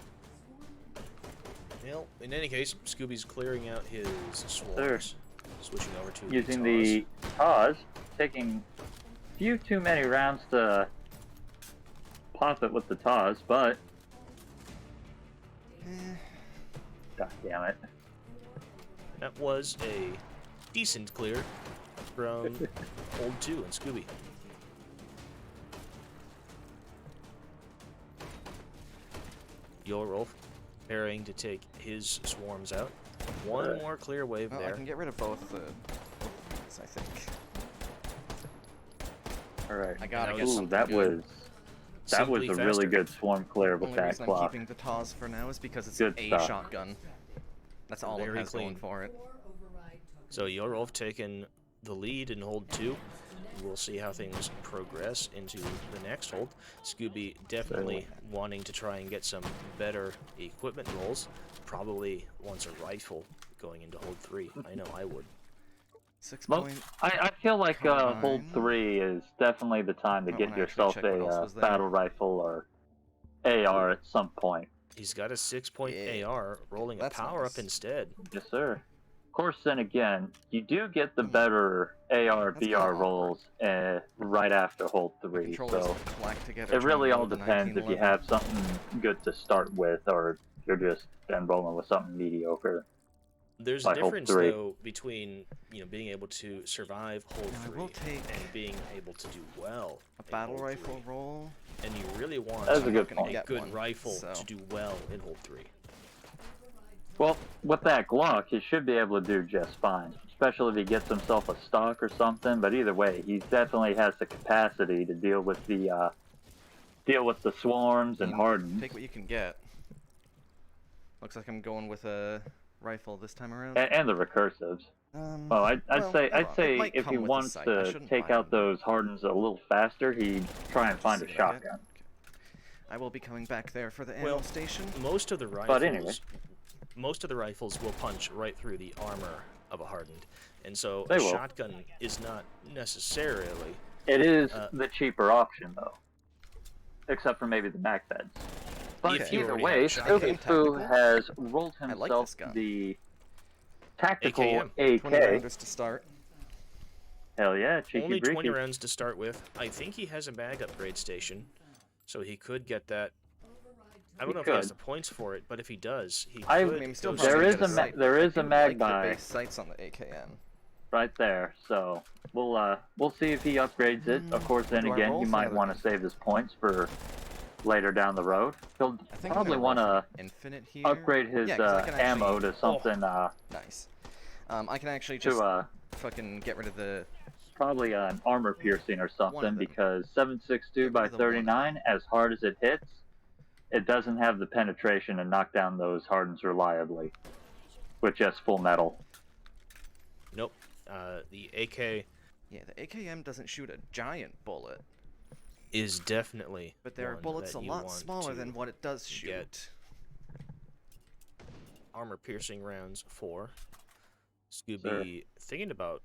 Well, in any case, Scooby's clearing out his swarms. Sure. Switching over to Using Taz. the Taz, taking a few too many rounds to pop it with the Taz, but god damn it. That was a decent clear from Old 2 and Scooby. JohrolF preparing to take his swarms out. One more clear wave Well, I there. can get rid of both these, I think. Alright. I gotta That get was- Ooh, something that good. was Simply a really faster. good swarm clear with Only that reason I'm clock. keeping the Taz for now is because it's Good a stuff. shotgun. That's all Very it has clean. going for it. So JohrolF taking the lead in hold 2. We'll see how things progress into the next hold. Scooby definitely wanting to try and get some better equipment rolls. Probably wants a rifle going into hold 3. I know I would. 6 Well, point. I feel like hold Combine. 3 is definitely the time to I get wanna actually yourself check what else a was there. battle rifle or AR at some point. He's got a 6-point Yeah, AR, rolling a that's power nice. up instead. Yes, sir. Of course, then again, you do get the better AR, That's BR kinda rolls right after hold My 3, controllers so clack together. it really trying to all load the depends if you 1911. have something good to start with or you're just then rolling with something mediocre. There's I a hope difference 3. though between being able to survive hold Now, I 3 will take and being able to do well. a in battle hold rifle 3. roll. And you really want That's a I'm good not gonna point. a get good one, rifle so. to do well in hold 3. Well, with that Glock, he should be able to do just fine, especially if he gets himself a stock or something. But either way, he definitely has the capacity to deal with the swarms and hardens, Take what you can get. Looks like I'm going with a rifle this time around. and the recursives. Well, I'd well, say hold on. It might if come he with a wants sight. I to shouldn't take buy out them. those hardens a little faster, he'd try and find See a what I get? shotgun. Okay. I will be coming back there for the ammo Well, station. Most of the rifles, But anyway. most of the rifles will punch right through the armor of a hardened, and so They a will. shotgun is not necessarily. It is Uh, the cheaper option, though. Except for maybe the mag beds. But If you either already way, have a shotgun. Scoobyfoo has rolled I like himself this gun. the tactical AKM. 20 AK. rounders to start. Hell yeah, cheeky Only 20 breeky. rounds to start with. I think he has a mag upgrade station, so he could get that. I don't know if he has could. the points for it, but if he does, he I- could. I mean, still go probably There get is a a sight. there is I a do mag like buy. the base sights on the AKM. Right there. So we'll see if he upgrades it. Of course, then Do I again, roll he for might another want to gun? save his points for later down the road. He'll I think probably I'm want gonna roll to for infinite here. upgrade his Yeah, 'cause I can ammo actually- to something Nice. I can actually just to fucking get rid of the. probably an armor piercing or One of something, them. because 7.62 Get by rid of the one of 39, as hard as it hits, it doesn't have the penetration to knock down those hardens reliably with just full metal. Nope. The AK Yeah, the AKM doesn't shoot a giant bullet, is definitely. but there are one bullets that a you lot want smaller to than what it does shoot. get. Armor piercing rounds for Scooby thinking about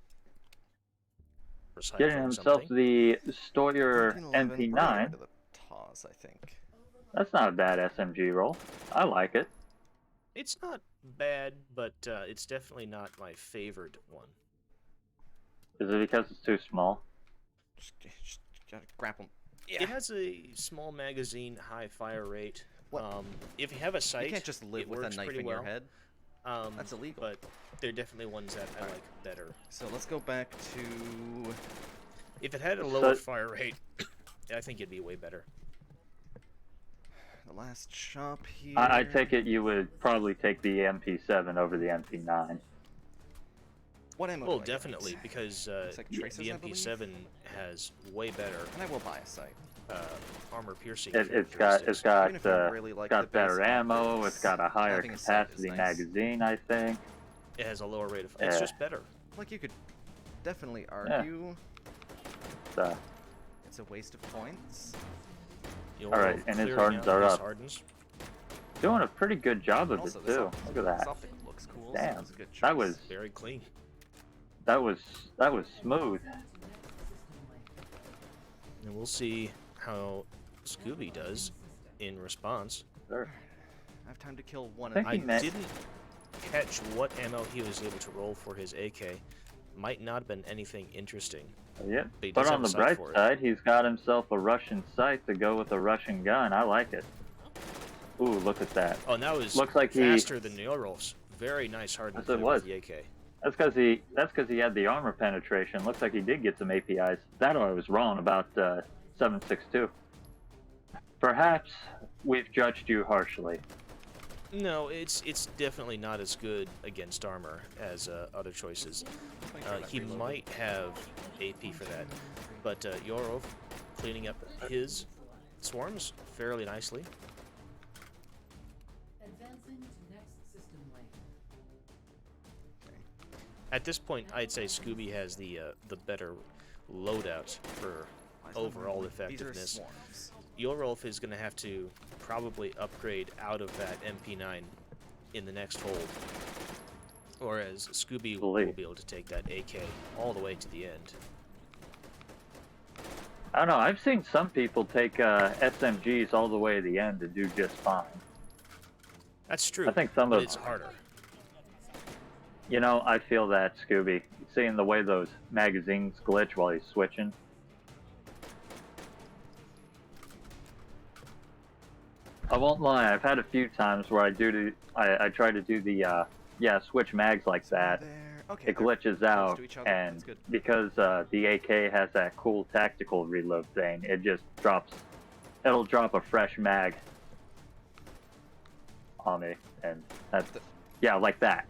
recycling Getting himself something. the Stoyer 1911, we're gonna get MP9, rid of the TAWs, I think. that's not a bad SMG roll. I like it. It's not bad, but it's definitely not my favorite one. Is it because it's too small? Just gotta grapple. It Yeah. has a small magazine, high fire rate. What? If you have a sight, You can't just live it with a works knife pretty in your well. head. That's illegal. But they're definitely ones that I like better. So let's go back to. If it had a So- lower fire rate, I think it'd be way better. The last shop here. I take it you would probably take the MP7 over the MP9. What ammo Well, do I get? definitely, because like the traces, I believe? MP7 has way better And I will buy a sight. armor piercing. It's characteristics. Even if I really like the got better base ammo. optics, It's got a higher having a sight is capacity nice. magazine, I think. It has a lower rate of. It's Yeah. just better. Like you could definitely argue So, it's a waste of points. You'll Alright, and his clearing hardens out are his up. hardens. doing a pretty good job of Also, it this too. optic, Look at that. This optic looks cool. So Damn, that's a good choice. that was Very clean. that was smooth. And we'll see how Scooby does in response. Sure. I have time to kill one Thank of you, these. Matt. Didn't catch what ammo he was able to roll for his AK. Might not have been anything interesting. Yep. But he But does have on a the sight bright for it. side, he's got himself a Russian sight to go with a Russian gun. I like it. Ooh, look at that. Oh, and that was Looks like he- faster than JohrolF's. Very nice hardened Yes, it with was. the AK. That's because he had the armor penetration. Looks like he did get some APIs. That I was wrong about 7.62. Perhaps we've judged you harshly. No, it's definitely not as good against armor as other choices. Make sure that He reloaded. might have AP for that, but JohrolF cleaning up his swarms fairly nicely. Advancing to next system lane. At this point, I'd say Scooby has the better loadout for Why is that overall one- effectiveness. These are swarms. JohrolF is going to have to probably upgrade out of that MP9 in the next hold, whereas Scooby will Believe. be able to take that AK all the way to the end. I don't know. I've seen some people take SMGs all the way to the end to do just fine. That's true. I think some but of- it's harder. You know, I feel that, Scooby. Seeing the way those magazines glitch while he's switching. I won't lie. I've had a few times where I try to do the switch mags like that. There. Okay. It they're glitches close out, to each other. and That's good. because the AK has that cool tactical reload thing, it just drops. It'll drop a fresh mag on me, and that's yeah, like that.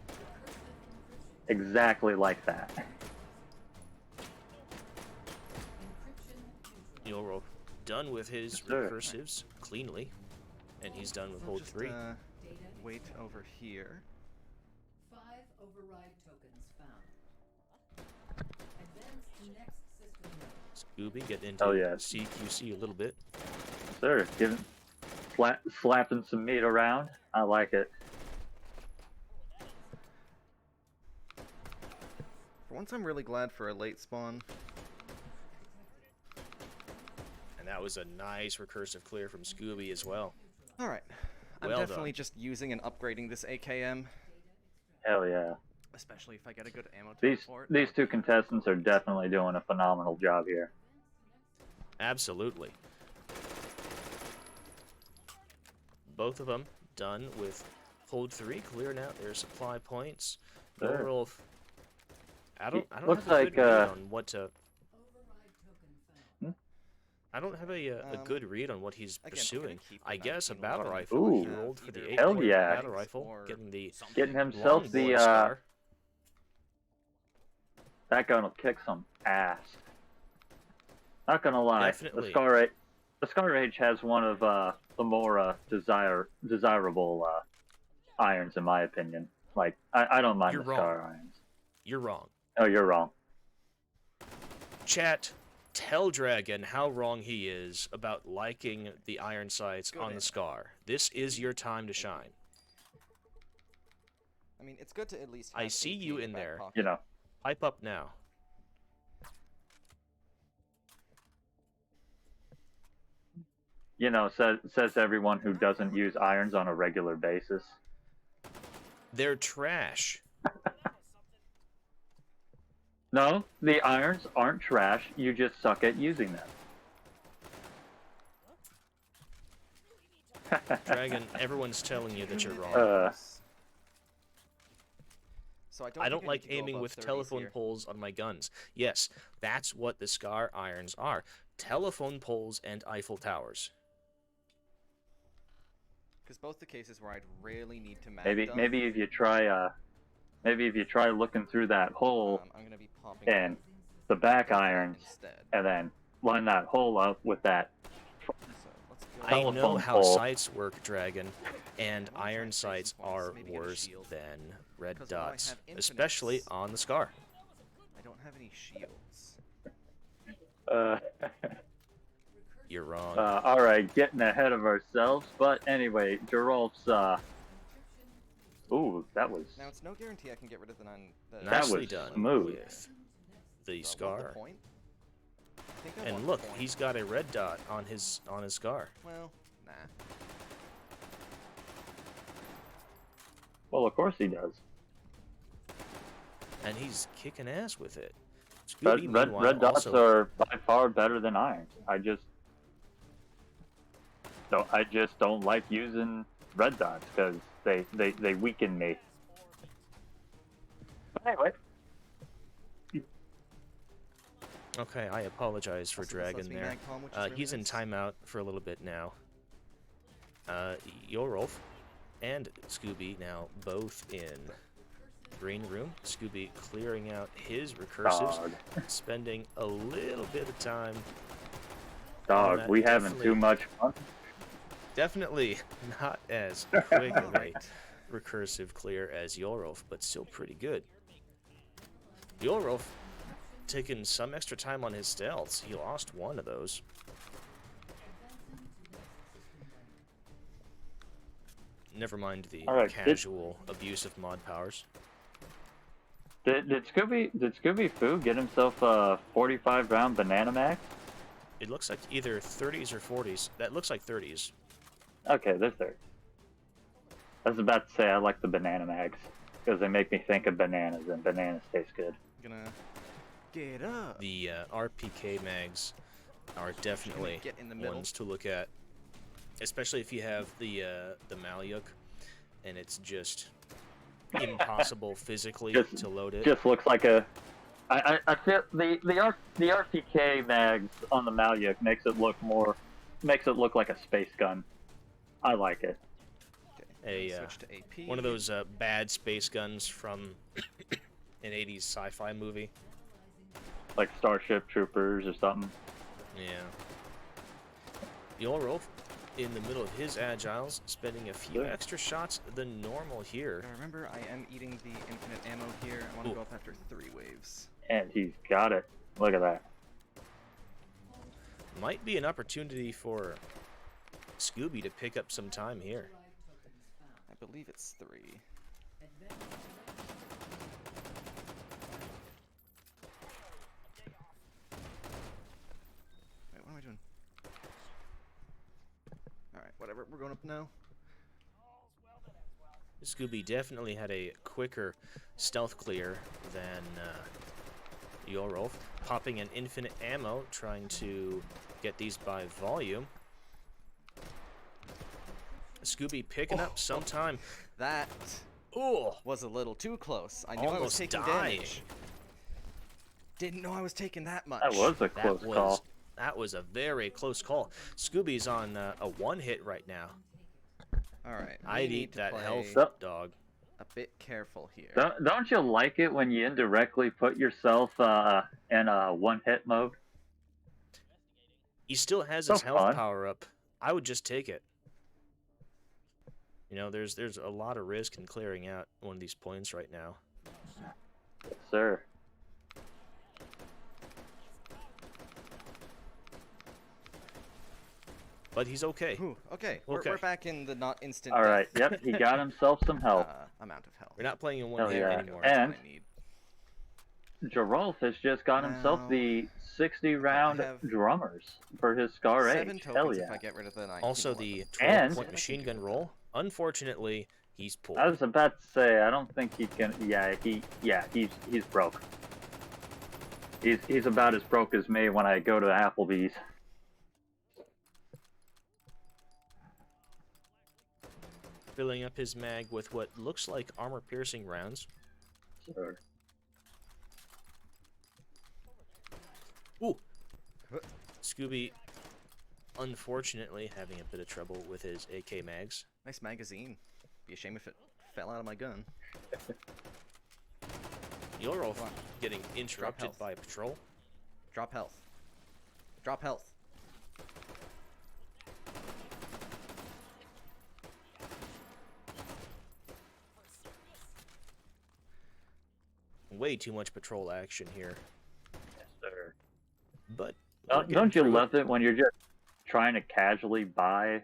Exactly like that. JohrolF done with his Yes, sir. recursives cleanly, and he's done with I'll hold just, 3. wait over here. 5 override tokens found. Scooby getting into Oh, yeah. CQC a little bit. Sir, slapping some meat around. I like it. For once, I'm really glad for a late spawn. And that was a nice recursive clear from Scooby as well. Alright. I'm Well definitely done. just using and upgrading this AKM, Hell yeah. especially if I get a good ammo These teleport. these two contestants are definitely doing a phenomenal job here. Absolutely. Both of them done with hold 3, clearing out their supply points. Sure. JohrolF, I don't Looks have a like, good read on what to... Hmm? I don't have a good read on what he's again, I'm gonna pursuing. keep the I guess a 1911 battle if rifle. Ooh. He rolled for the Either 8 Hell point yeah. battle rifle, or getting the Getting himself longboard the scar. that gun will kick some ass. Not gonna lie, Definitely. the Scar Rage has one of the more desirable irons in my opinion. Like I don't mind You're the Scar wrong. irons. You're wrong. Oh, you're wrong. Chat, tell Dragon how wrong he is about liking the iron sights Good on the ammo. Scar. This is your time to shine. I mean, it's good to at least I have see AP you your in back there. pocket. You know. Pipe up now. You know, says everyone who doesn't use irons on a regular basis. They're trash. No, the irons aren't trash. You just suck at using them. Dragon, everyone's telling you that you're wrong. So I don't think like need to go aiming above with 30s telephone here. poles on my guns. Yes, that's what the Scar irons are. Telephone poles and Eiffel Towers. Because both the cases where I'd really need to mag maybe dump, maybe if you try looking through that hole I'm gonna be popping and them the back with that irons instead. and then line that hole up with that. So let's go. I know Telephone how pole. sights work, Dragon, and I'm gonna try iron and save some sights points, are maybe get a worse shield. than red 'Cause while I dots, have especially infinites- on the Scar. I don't have any shields. You're wrong. All right, getting ahead of ourselves. But anyway, JohrolF's ooh, that was Now it's no guarantee I can get rid of the that Nicely was done smooth. with the So I want the Scar. point. I think I want And the look, point. he's got a red dot on his Scar. Well, nah. Well, of course he does. And he's kicking ass with it. Red, Scooby, red, meanwhile, red dots also... are by far better than irons. I just don't like using red dots because they weaken me. But anyway, Okay, I apologize for Also, this lets Dragon me there. mag palm, which is really He's in nice. timeout for a little bit now. JohrolF and Scooby now both in green room. Scooby clearing out his recursives, dog, spending a little bit of time. dog, that we having definitely- too much fun. Definitely not as quick of a Alright. recursive clear as JohrolF, but still pretty good. JohrolF taking some extra time on his stealths. He lost one of those. Never mind the All right, casual abuse of mod powers. Did Scoobyfoo get himself a 45 round banana mag? It looks like either 30s or 40s. That looks like 30s. Okay, there's there. I was about to say I like the banana mags because they make me think of bananas, and bananas taste good. Gonna get up. The RPK mags are definitely get in the middle. ones to look at, especially if you have the Malyuk, and it's just impossible physically Just- to load it. Just looks like a. I feel the RPK mags on the Malyuk makes it look like a space gun. I like it. Okay, A, switch to AP. One of those bad space guns from an 80s sci-fi movie. Like Starship Troopers or something. Yeah. JohrolF in the middle of his agiles, spending a few Yeah. extra shots than normal here. Now remember, I am eating the infinite ammo here. I want to Ooh. go up after 3 waves. And he's got it. Look at that. Might be an opportunity for Scooby to pick up some time here. I believe it's 3. Wait, what am I doing? Alright, whatever. We're going up now. Scooby definitely had a quicker stealth clear than JohrolF, popping an infinite ammo, trying to get these by volume. Scooby picking up some time. That Oh, was a little too close. I knew I was almost taking dying. damage. Didn't know I was taking that much. That was a close call. That was a very close call. Scooby's on a one hit right now. Alright, I'd eat that health, Yep. dog. a bit careful here. Don't you like it when you indirectly put yourself in a one-hit mode? He still has So his health fun. power up. I would just take it. You know, there's a lot of risk in clearing out one of these points right now. Yes, sir. But he's okay. Whew, okay, Okay. We're back in the not instant All right. death, Yep. He got himself some help. amount of health. We're not playing in one Hell hit yeah. anymore. That's And- what I need. JohrolF has just got himself Now- the 60-round I have drummers for his Scar 7 Age. Hell tokens yeah. if I get rid of the 19. Also, the And- 12-point machine gun roll. Unfortunately, he's pulled. I was about to say, I don't think he can. Yeah, he's broke. He's about as broke as me when I go to Applebee's. Filling up his mag with what looks like armor-piercing rounds. Sure. Ooh! Scooby, unfortunately, having a bit of trouble with his AK mags. Nice magazine. Be a shame if it fell out of my gun. JohrolF Come on. getting interrupted health. by a patrol. Drop health. Drop health. Way too much patrol action here. Yes, sir. But we're getting Don't you through love it when you're just trying to casually buy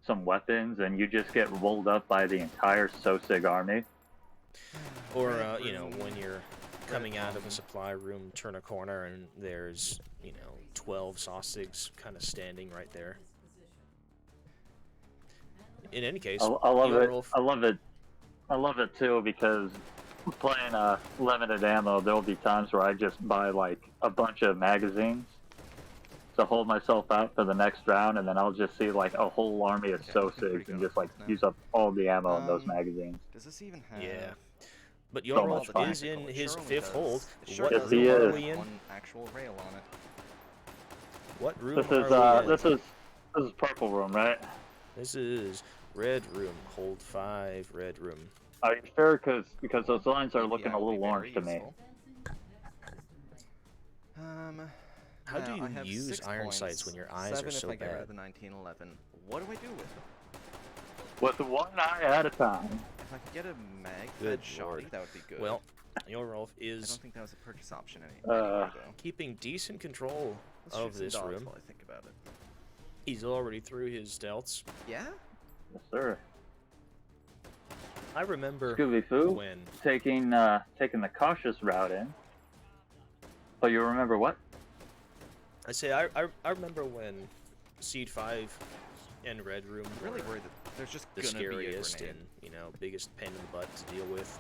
some weapons and you just get rolled up by the entire Sosig army? Or, Red you know, room, when you're coming out of a room. supply room, turn a corner, and there's, you know, 12 sausages kind of standing right there. In any case, I love it. JohrolF I love it too because playing limited ammo, there'll be times where I just buy like a bunch of magazines to hold myself out for the next round, and then I'll just see like a whole army of Okay, pretty Sosigs good and just like now. use up all the ammo in those Um, magazines. Does this even have... Yeah. But So JohrolF much fun. is in It his sure only fifth does. hold. It sure What Yes, does. he room is. are we in? One actual rail on it. What room This is are we in? this is purple room, right? This is red room. Hold 5, red room. Are you sure? Because those lines are API looking a will be little very orange to me. useful. How do now, I you have use 6 iron points, sights when your eyes 7 are so if I get rid bad? of the 1911. What do I do with them? With one eye at a time. If I could get a mag Good fed lord. shoddy, that would be good. Well, JohrolF I is don't think that was a purchase option Uh, anymore, though. keeping decent control Let's of shoot some this dogs room. while I think about it. He's already through his stealths. Yeah? Yes, sir. I remember Scoobyfoo when taking the cautious route in. But you remember what? I say I remember when Seed 5 and Red Room Really were worried that there's just the gonna scariest be a and, grenade. you know, biggest pain in the butt to deal with.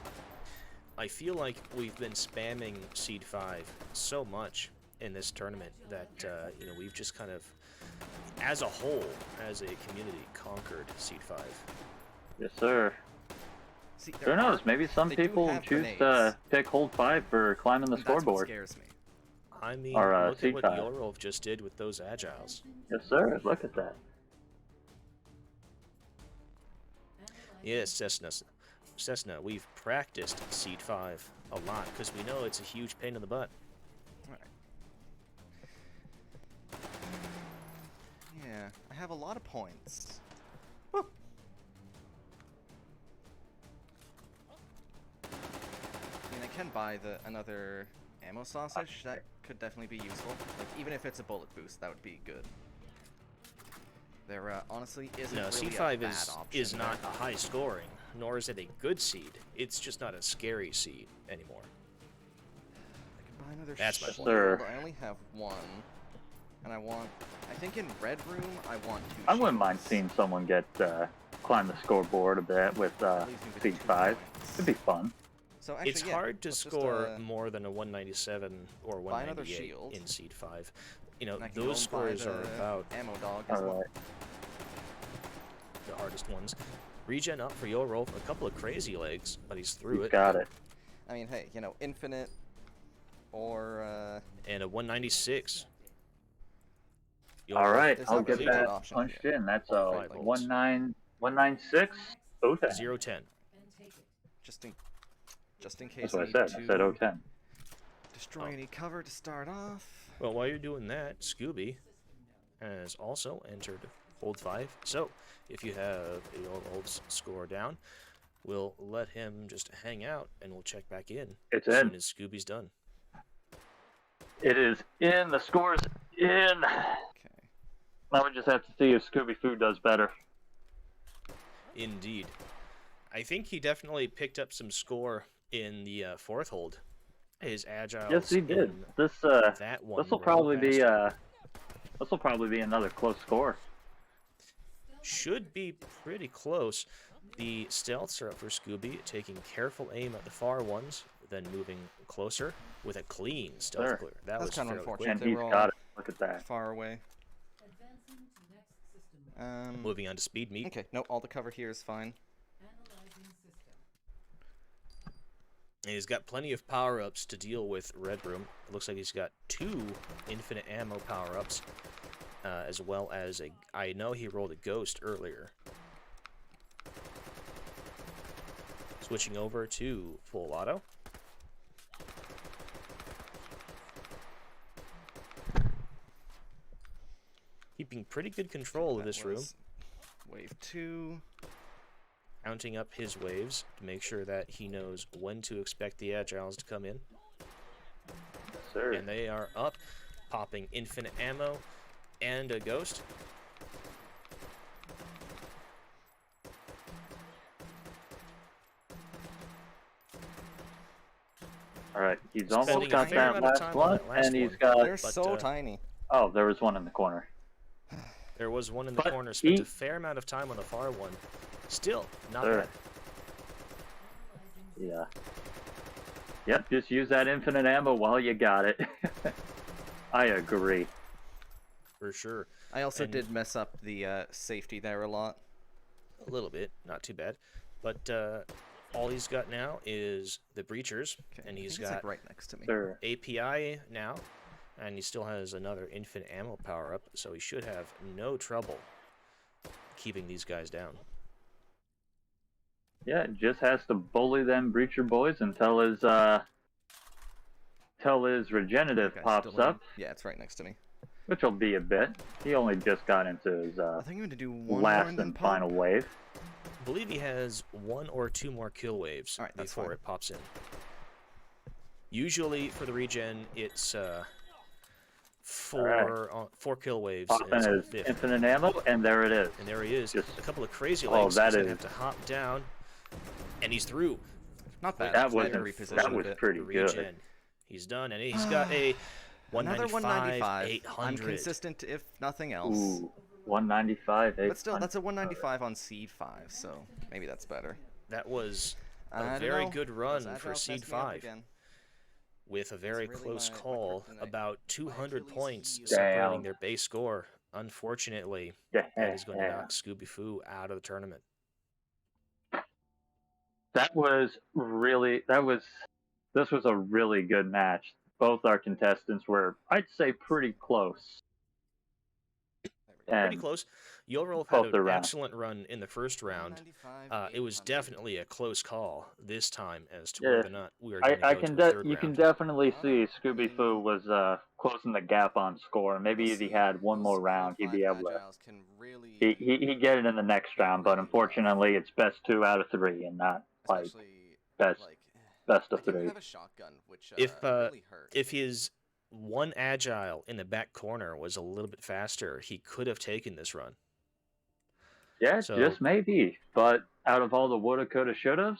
I feel like we've been spamming Seed 5 so much in this tournament that, you know, we've just kind of, as a whole, as a community, conquered Seed 5. Yes, sir. See, Who there knows? are- Maybe some they do people have choose grenades, to pick hold 5 for climbing the and that's what scoreboard. scares me. I mean, Or, look at Seed what 5. JohrolF just did with those Agiles. Yes, sir. Look at that. Yes, Cessna, we've practiced Seed 5 a lot because we know it's a huge pain in the butt. Alright. Yeah, I have a lot of points. Woo. I mean, I can buy another ammo sausage, that could definitely be useful. Like, even if it's a bullet boost, that would be good. There honestly isn't No, really seed a 5 bad is option not there. a high scoring, nor is it a good seed. It's just not a scary seed anymore. I could buy another That's my shield. point. Sir. I only have one. And I think in Red Room, I want 2 I wouldn't mind shields. seeing someone get climb the scoreboard a bit with That leaves me with seed 2 5. points. It'd be fun. So actually, It's yeah, hard to let's just, score more than a 197 or buy another 198 shield. in seed 5. You know, and I can go those and buy scores are the about ammo dog as All well. right. the hardest ones. Regen up for JohrolF, a couple of crazy legs, but he's through He's it. got it. I mean, hey, you know, infinite or And a 196. All right, There's I'll not get really a good that option punched here. in. That's All a right, bolts. 196. OTAN. 010. And take it. just in case That's what I need said. to I said 010. destroy any cover to start off. Well, while you're doing that, Scooby has also entered Hold 5. So, if you have JohrolF's score down, we'll let him just hang out, and we'll check back in It's as soon in. as Scooby's done. It is in. The score's in. Okay. Now we just have to see if Scoobyfoo does better. Indeed. I think he definitely picked up some score in the 4th hold. His agile. Yes, he did. This That one. this will were probably be faster. this will probably be another close score. Should be pretty close. The stealths are up for Scooby, taking careful aim at the far ones, then moving closer with a clean stealth Sure. clear. That That's was kinda fairly quick. unfortunate. And They he's were all- got it. Look at that. Far away. Advancing to next system wave. Moving on to speed meet. Okay. No, all the cover here is fine. Analyzing system. And he's got plenty of power-ups to deal with Red Room. It looks like he's got 2 infinite ammo power-ups, as well as a... I know he rolled a ghost earlier. Switching over to full auto. Keeping pretty good control of That this room. was Wave 2. Counting up his waves to make sure that he knows when to expect the agiles to come in. Sir. And they are up, popping infinite ammo and a ghost. All right, he's Spending almost a got fair that amount of last time on one, that last and he's one. got. They're but, so tiny. Oh, there was one in the corner. There was one in the But corner, spent he- a fair amount of time on the far one. Still, not Sure. bad. Yeah. Yep, just use that infinite ammo while you got it. I agree. For sure. I also And- did mess up the safety there a lot. A little bit, not too bad. But all he's got now is the breachers, Okay, and I he's think it's, got like right next to me. Sure. API now, and he still has another infinite ammo power up, so he should have no trouble keeping these guys down. Yeah, just has to bully them breacher boys until his regenerative Okay, pops still in. up, Yeah, it's right next to me. which will be a bit. He only just got into his I think I'm gonna do one more last and then and pop. final wave. I believe he has 1 or 2 more kill waves Alright, that's before fine. it pops in. Usually for the regen, it's 4 kill waves, and Popping it's on the his 5th. infinite ammo, and there it is. And there he is. Just- A couple of crazy Oh, legs. that He's gonna is- have to hop down, and he's through. Not bad. That I had to was reposition that a was bit. pretty The good. regen. He's done, and he's got a Another 195, 195. 800. I'm consistent if nothing else. Ooh, 195. But still, that's a 195 on seed 5, so maybe that's better. That was I a don't very know. good Those run for agiles seed messed me up 5, again. with a very really close my call, kryptonite. about 200 Achilles points heel. separating Damn. their base score. Unfortunately, that is going to knock Scoobyfoo out of the tournament. That was really this was a really good match. Both our contestants were, I'd say, pretty close. Pretty And close. JohrolF both had the an rounds. excellent run in the first round. 195, It was 800. definitely a close call this time as to Yeah. whether or not we were going to I go can to a third you can round. definitely see Scoobyfoo was closing the gap on score. Maybe We'll if he see. had one Those more round, he'd be 4 or able 5 to. agiles can really, He'd get it in the next round, but unfortunately, it's best 2 out of 3 and not like especially best like best I of do 3. have a shotgun, which If really hurt. if his one agile in the back corner was a little bit faster, he could have taken this run. Yeah, So- just maybe. But out of all the woulda, coulda, shouldas,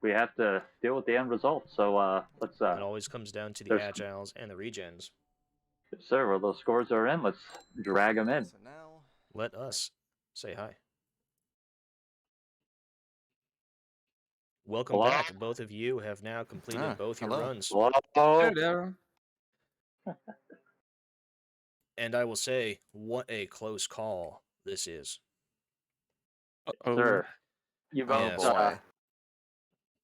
we have to deal with the end result. So let's It always comes down to the there's- agiles and the regens. sir, where those scores are in, let's drag them in. So now, Let us say hi. Welcome Hello? back. Both of you have now completed both your hello. runs. Whoa. Hey there. And I will say, what a close call this is. Uh-oh. Sir, you Oh both, Yes. boy.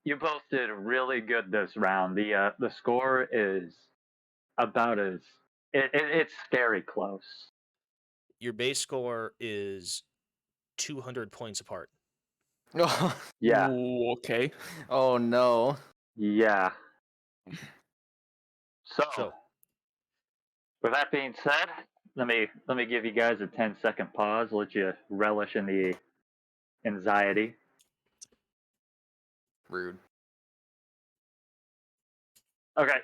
you both did really good this round. The score is about as it's scary close. Your base score is 200 points apart. Yeah, Ooh, okay. Oh no. yeah. So, So, with that being said, let me give you guys a 10-second pause. Let you relish in the anxiety. Rude. Okay,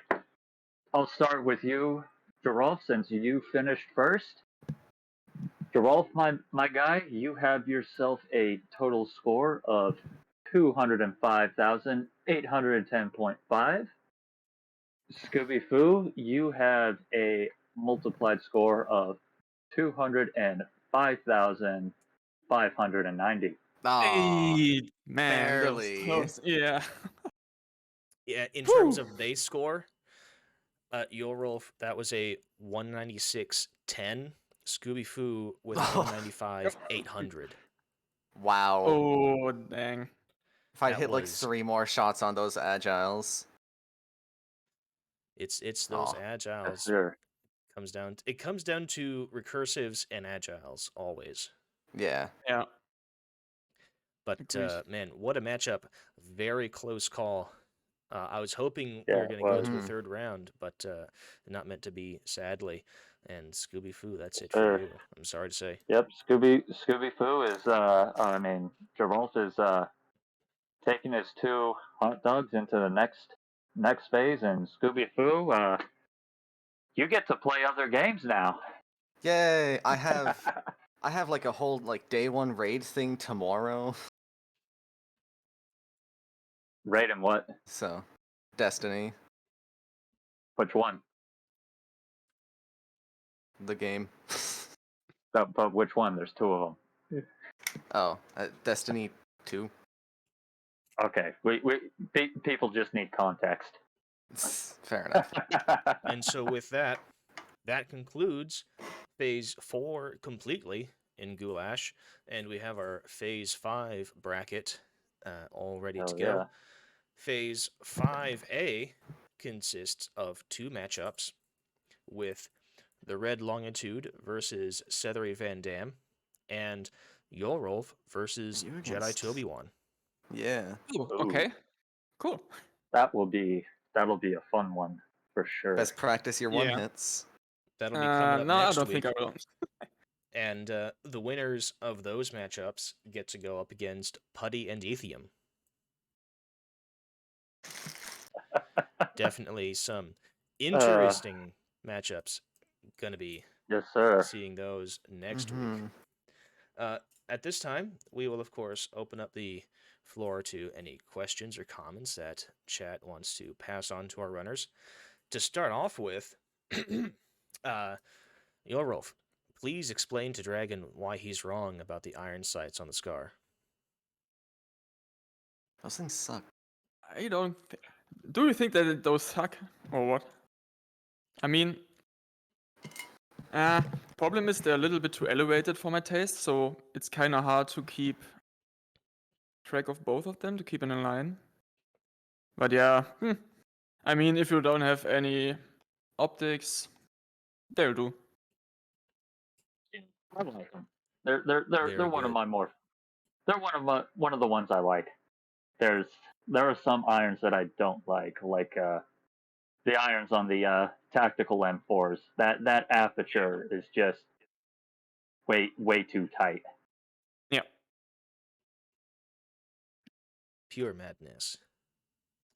I'll start with you, JohrolF, since you finished first. JohrolF, my guy, you have yourself a total score of 205,810.5. Scoobyfoo, you have a multiplied score of 205,590. Aw, Hey, man, that was barely. close. Yeah. yeah, in terms of base score, JohrolF, that was a 196.10. Scooby-Foo with a 195.800. Wow. Oh, dang. If I that hit like was- 3 more shots on those agiles. It's those Aw. agiles. Sure. It comes down to recursives and agiles always. Yeah. Yeah. But Agreed. man, what a matchup! Very close call. I was hoping we Yeah, were it going to go was. to a Mhm. third round, but not meant to be, sadly. And Scooby-Foo, that's it Sure. for you. I'm sorry to say. Yep, Scooby-Foo is JohrolF is taking his 2 hot dogs into the next phase, and Scooby-Foo, you get to play other games now. Yay! I have like a whole like day 1 raid thing tomorrow. Raid and what? So, Destiny, Which one? the game. But which one? There's 2 of them. Oh, Destiny 2. Okay, people just need context. Fair enough. And so with that, that concludes phase 4 completely in Goulash, and we have our phase 5 bracket all ready to Hell go. yeah. Phase 5A consists of 2 matchups with the Red Longitude versus Cethery Van Dam, and JohrolF versus You're Jedi against- Toby-Wan. Yeah. Oh, Ooh. okay. Cool. That'll be a fun one for sure. Best practice your one Yeah. hits. That'll be coming up No, I next don't week. think I will. And the winners of those matchups get to go up against Putty and Ethium. Definitely some interesting matchups. Gonna be Yes, sir. seeing those next week. Mhm. At this time, we will, of course, open up the floor to any questions or comments that chat wants to pass on to our runners. To start off with, JohrolF, please explain to Dragon why he's wrong about the iron sights on the Scar. Those things suck. I don't. Do you think that those suck or what? I mean, problem is they're a little bit too elevated for my taste, so it's kind of hard to keep track of both of them to keep in a line. But yeah, I mean, if you don't have any optics, they'll do. I like them. They're Very one of good. my more. They're one of the ones I like. There are some irons that I don't like the irons on the tactical M4s. That aperture is just way too tight. Yeah. Pure madness.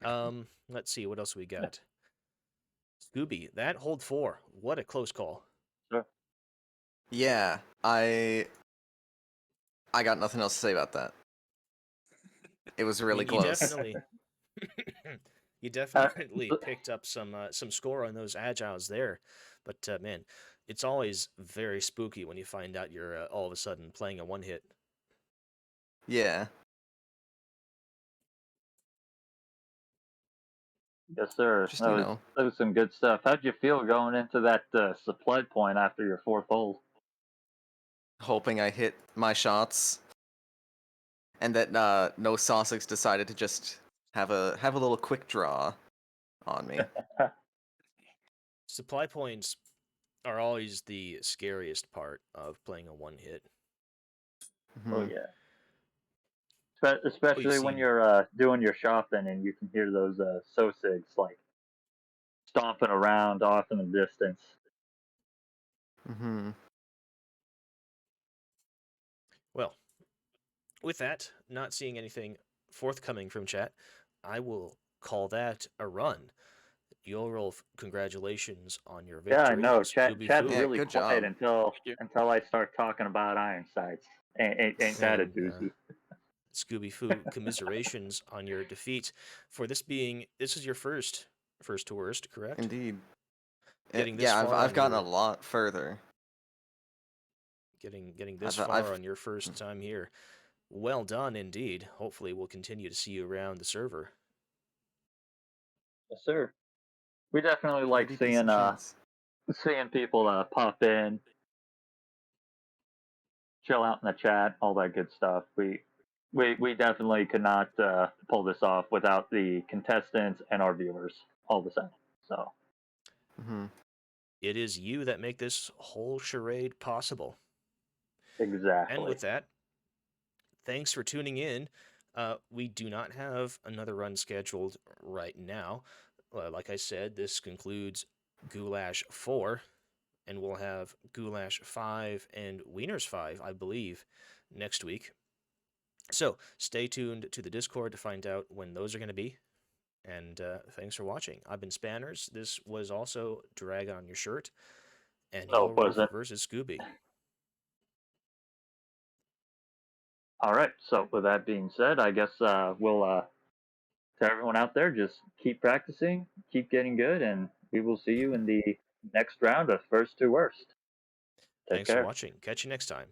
Let's see what else we got. Scooby, that hold 4. What a close call. Sure. Yeah, I got nothing else to say about that. It was really You close. definitely, you definitely picked up some score on those agiles there, but man, it's always very spooky when you find out you're all of a sudden playing a one hit. Yeah. Yes, sir. Just, That was some good stuff. How'd you feel going into that supply point after your fourth hole? hoping I hit my shots, and that no Sussex decided to just have a little quick draw on me. Supply points are always the scariest part of playing a one hit. Oh Mhm. yeah. Especially when seen- you're doing your shopping and you can hear those sosigs like stomping around off in the distance. Mhm. Well, with that, not seeing anything forthcoming from chat, I will call that a run. JohrolF, congratulations on your Yeah, I victory. know. Chat's Scooby-Foo, Yeah, really good quiet job. until I start talking about iron sights. Ain't that a and doozy? Scooby-Foo, commiserations on your defeat. For this is your first to worst, correct? Indeed. Getting this Yeah, far I've on gotten your a lot further. getting this I've- far I've- on your first time here. Well done indeed. Hopefully we'll continue to see you around the server. Yes, sir. We definitely like Pretty seeing decent chance. seeing people pop in, chill out in the chat, all that good stuff. We definitely could not pull this off without the contestants and our viewers all the same. So Mhm. It is you that make this whole charade possible. exactly. And with that, thanks for tuning in. We do not have another run scheduled right now. Like I said, this concludes Goulash 4, and we'll have Goulash 5 and Wieners 5, I believe, next week. So stay tuned to the Discord to find out when those are going to be. And thanks for watching. I've been Spanners. This was also Drag on Your Shirt, and No, it JohrolF wasn't. versus Scooby. All right. So with that being said, I guess we'll to everyone out there, just keep practicing, keep getting good, and we will see you in the next round of first to worst. Take Thanks for care. watching. Catch you next time.